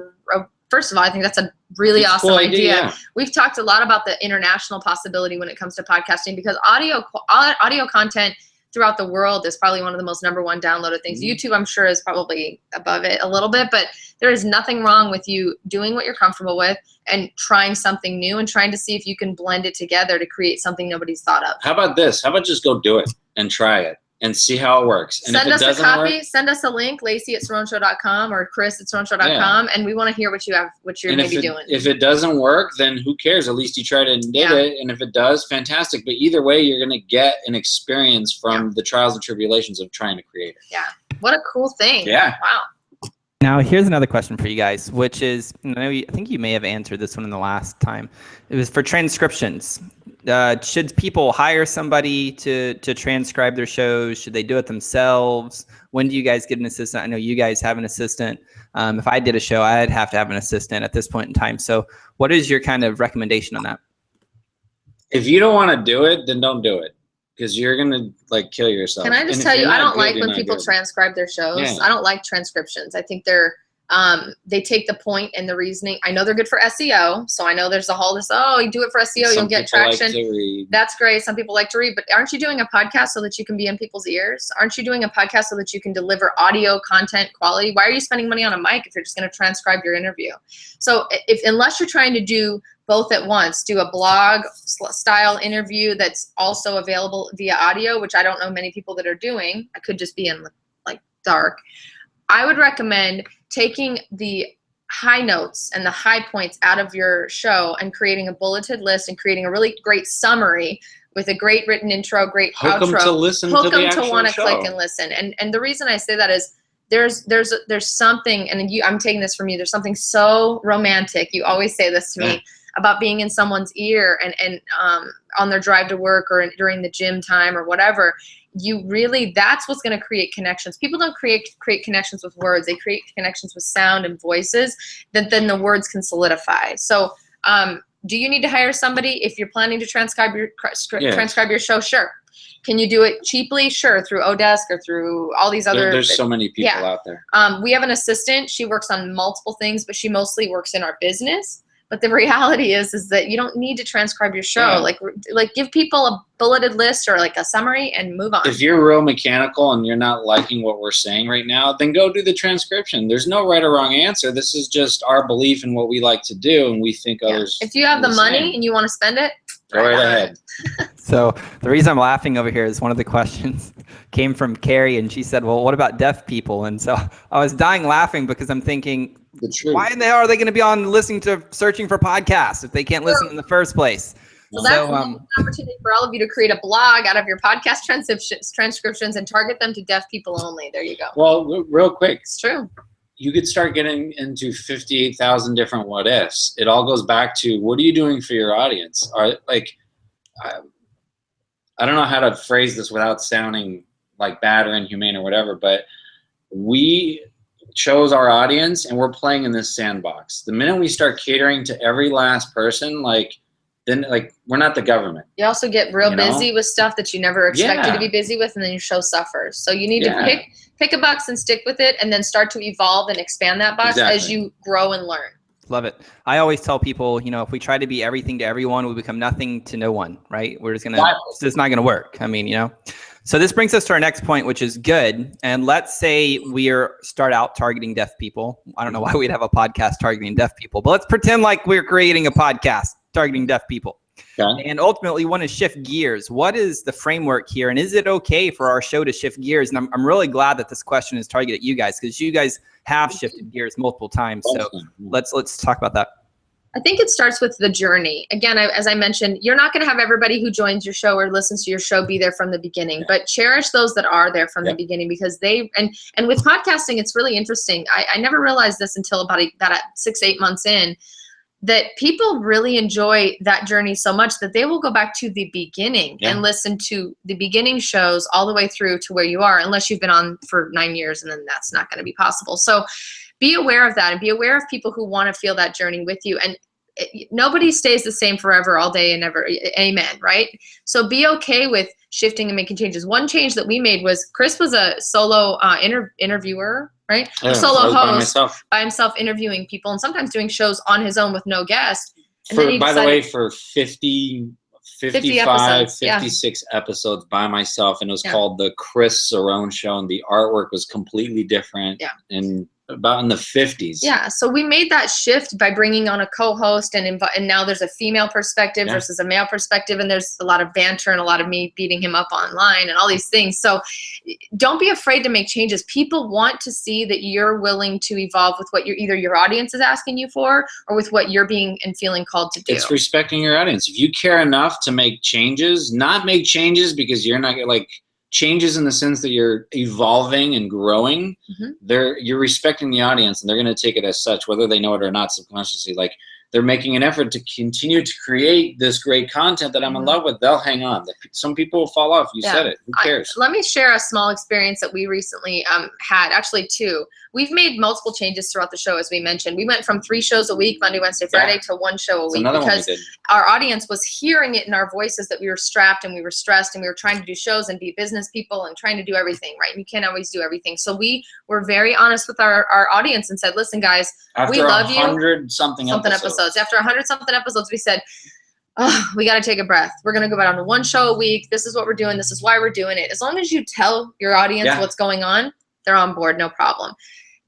first of all, I think that's a really awesome idea. We've talked a lot about the international possibility when it comes to podcasting, because audio content throughout the world is probably one of the most #1 downloaded things. YouTube, I'm sure, is probably above it a little bit, but there is nothing wrong with you doing what you're comfortable with and trying something new and trying to see if you can blend it together to create something nobody's thought of. How about this? How about just go do it and try it and see how it works? And send us a copy, send us a link, Laci@CerroneShow.com or Chris@CerroneShow.com, and we want to hear what you're maybe doing. If it doesn't work, then who cares? At least you tried it and did it. And if it does, fantastic. But either way, you're going to get an experience from the trials and tribulations of trying to create it. Yeah. What a cool thing. Yeah. Wow. Now, here's another question for you guys, which is, I think you may have answered this one in the last time. It was for transcriptions. Should people hire somebody to transcribe their shows? Should they do it themselves? When do you guys get an assistant? I know you guys have an assistant. If I did a show, I'd have to have an assistant at this point in time. So what is your kind of recommendation on that? If you don't want to do it, then don't do it, because you're going to kill yourself. Can I just tell you, I don't like when people transcribe their shows. Yeah. I don't like transcriptions. I think they take the point and the reasoning. I know they're good for SEO, so I know there's a whole you do it for SEO, you'll get traction. That's great. Some people like to read, but aren't you doing a podcast so that you can be in people's ears? Aren't you doing a podcast so that you can deliver audio content quality? Why are you spending money on a mic if you're just going to transcribe your interview? So unless you're trying to do both at once. Do a blog style interview that's also available via audio, which I don't know many people that are doing. I could just be in like dark. I would recommend taking the high notes and the high points out of your show and creating a bulleted list and creating a really great summary with a great written intro, great outro. Hook them to listen to the actual to want to show. click and listen. And the reason I say that is there's something, and I'm taking this from you, there's something so romantic, you always say this to me, about being in someone's ear and on their drive to work or during the gym time or whatever. You really, that's what's going to create connections. People don't create connections with words. They create connections with sound and voices that then the words can solidify. So do you need to hire somebody if you're planning to transcribe your show? Sure. Can you do it cheaply? Sure. Through Odesk or through all these other. There's so many people out there. We have an assistant. She works on multiple things, but she mostly works in our business. But the reality is that you don't need to transcribe your show. Like give people a bulleted list or like a summary and move on. If you're real mechanical and you're not liking what we're saying right now, then go do the transcription. There's no right or wrong answer. This is just our belief in what we like to do, and we think others. If you have the money and you want to spend it, go right ahead. So the reason I'm laughing over here is one of the questions came from Carrie, and she said, well, what about deaf people? And so I was dying laughing because I'm thinking, why in the hell are they going to be on searching for podcasts if they can't listen in the first place? So that's an opportunity for all of you to create a blog out of your podcast transcriptions and target them to deaf people only. There you go. Well, real quick. It's true. You could start getting into 58,000 different what ifs. It all goes back to, what are you doing for your audience? I don't know how to phrase this without sounding like bad or inhumane or whatever, but we chose our audience and we're playing in this sandbox. The minute we start catering to every last person, then we're not the government. You also get real busy with stuff that you never expected to be busy with, and then your show suffers. So you need to pick a box and stick with it, and then start to evolve and expand that box as you grow and learn. Love it. I always tell people, if we try to be everything to everyone, we become nothing to no one, right? We're just it's not going to work. I mean, So this brings us to our next point, which is good. And let's say we start out targeting deaf people. I don't know why we'd have a podcast targeting deaf people, but let's pretend like we're creating a podcast targeting deaf people. Okay. And ultimately want to shift gears. What is the framework here? And is it okay for our show to shift gears? And I'm really glad that this question is targeted at you guys, because you guys have shifted gears multiple times. So let's talk about that. I think it starts with the journey. Again, as I mentioned, you're not going to have everybody who joins your show or listens to your show be there from the beginning, but cherish those that are there from the beginning, because and with podcasting, it's really interesting. I never realized this until about 6-8 months in, that people really enjoy that journey so much that they will go back to the beginning and listen to the beginning shows all the way through to where you are, unless you've been on for 9 years, and then that's not going to be possible. So be aware of that, and be aware of people who want to feel that journey with you. And nobody stays the same forever, all day and ever. Amen. Right? So be okay with shifting and making changes. One change that we made was Chris was a solo interviewer, right? Yeah, solo host by himself interviewing people, and sometimes doing shows on his own with no guest. And then by the way, for 55, 56 episodes by myself, and it was called the Chris Cerrone Show, and the artwork was completely different. And about in the 50s. Yeah, so we made that shift by bringing on a co-host, and now there's a female perspective versus a male perspective, and there's a lot of banter and a lot of me beating him up online and all these things. So don't be afraid to make changes. People want to see that you're willing to evolve with what either your audience is asking you for, or with what you're being and feeling called to do. It's respecting your audience. If you care enough to make changes, not make changes because you're not changes in the sense that you're evolving and growing, you're respecting the audience, and they're going to take it as such, whether they know it or not subconsciously. They're making an effort to continue to create this great content that I'm in love with. They'll hang on. Some people will fall off. You said it. Who cares? Let me share a small experience that we recently had. Actually, 2. We've made multiple changes throughout the show, as we mentioned. We went from 3 shows a week, Monday, Wednesday, Friday, to 1 show a week, because our audience was hearing it in our voices that we were strapped and we were stressed and we were trying to do shows and be business people and trying to do everything, right? And you can't always do everything. So we were very honest with our audience and said, listen, guys, we love you. After 100-something episodes. After 100-something episodes, we said, we got to take a breath. We're going to go down to 1 show a week. This is what we're doing. This is why we're doing it. As long as you tell your audience what's going on, they're on board, no problem.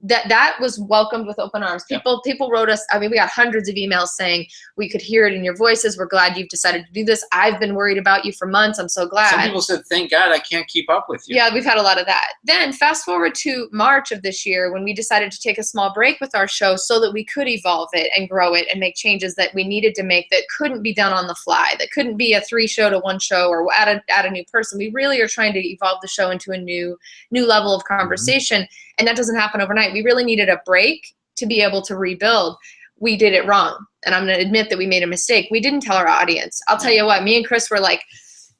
that was welcomed with open arms. People wrote us, I mean, we got hundreds of emails saying, we could hear it in your voices. We're glad you've decided to do this. I've been worried about you for months. I'm so glad. Some people said, thank God I can't keep up with you. Yeah, we've had a lot of that. Then fast forward to March of this year when we decided to take a small break with our show so that we could evolve it and grow it and make changes that we needed to make that couldn't be done on the fly, that couldn't be a 3-show to 1 show or add a new person. We really are trying to evolve the show into a new level of conversation. And that doesn't happen overnight. We really needed a break to be able to rebuild. We did it wrong. And I'm going to admit that we made a mistake. We didn't tell our audience. I'll tell you what, me and Chris were like,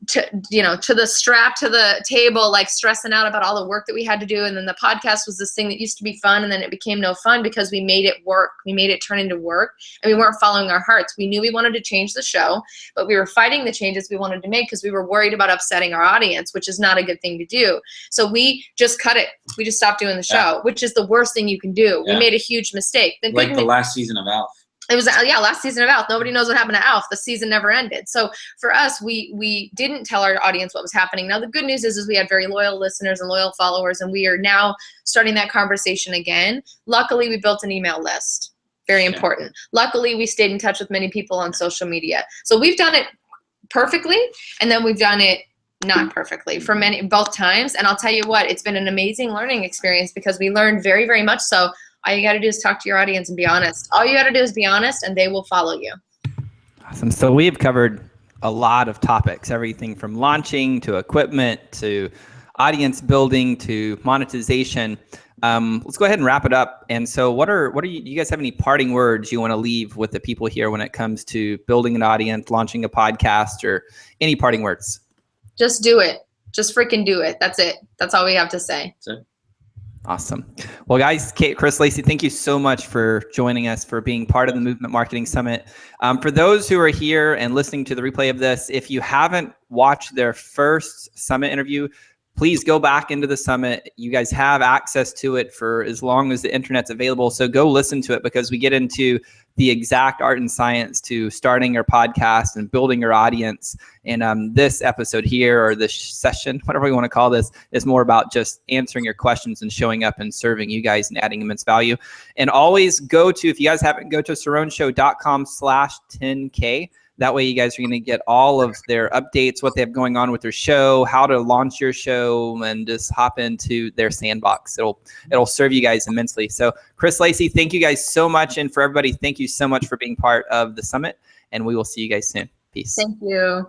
to the strap to the table, like stressing out about all the work that we had to do. And then the podcast was this thing that used to be fun, and then it became no fun because we made it work. We made it turn into work, and we weren't following our hearts. We knew we wanted to change the show, but we were fighting the changes we wanted to make because we were worried about upsetting our audience, which is not a good thing to do. So we just cut it. We just stopped doing the show, which is the worst thing you can do. We made a huge mistake. Like the last season of Alf. It was, last season of Alf. Nobody knows what happened to Alf. The season never ended. So for us, we didn't tell our audience what was happening. Now, the good news is we had very loyal listeners and loyal followers, and we are now starting that conversation again. Luckily, we built an email list. Very important. Luckily, we stayed in touch with many people on social media. So we've done it perfectly, and then we've done it not perfectly for both times. And I'll tell you what, it's been an amazing learning experience because we learned very, very much so. All you got to do is talk to your audience and be honest. All you got to do is be honest, and they will follow you. Awesome. So we have covered a lot of topics, everything from launching to equipment to audience building to monetization. Let's go ahead and wrap it up. And so what are you guys have any parting words you want to leave with the people here when it comes to building an audience, launching a podcast, or any parting words? Just do it. Just freaking do it. That's it. That's all we have to say. That's it. Awesome. Well, guys, Chris, Laci, thank you so much for joining us, for being part of the Movement Marketing Summit. For those who are here and listening to the replay of this, if you haven't watched their first summit interview, please go back into the summit. You guys have access to it for as long as the internet's available. So go listen to it, because we get into the exact art and science to starting your podcast and building your audience. And this episode here, or this session, whatever we want to call this, is more about just answering your questions and showing up and serving you guys and adding immense value. And always go to, if you guys haven't, go to cerroneshow.com/10K. That way you guys are going to get all of their updates, what they have going on with their show, how to launch your show, and just hop into their sandbox. It'll serve you guys immensely. So Chris, Laci, thank you guys so much. And for everybody, thank you so much for being part of the summit. And we will see you guys soon. Peace. Thank you.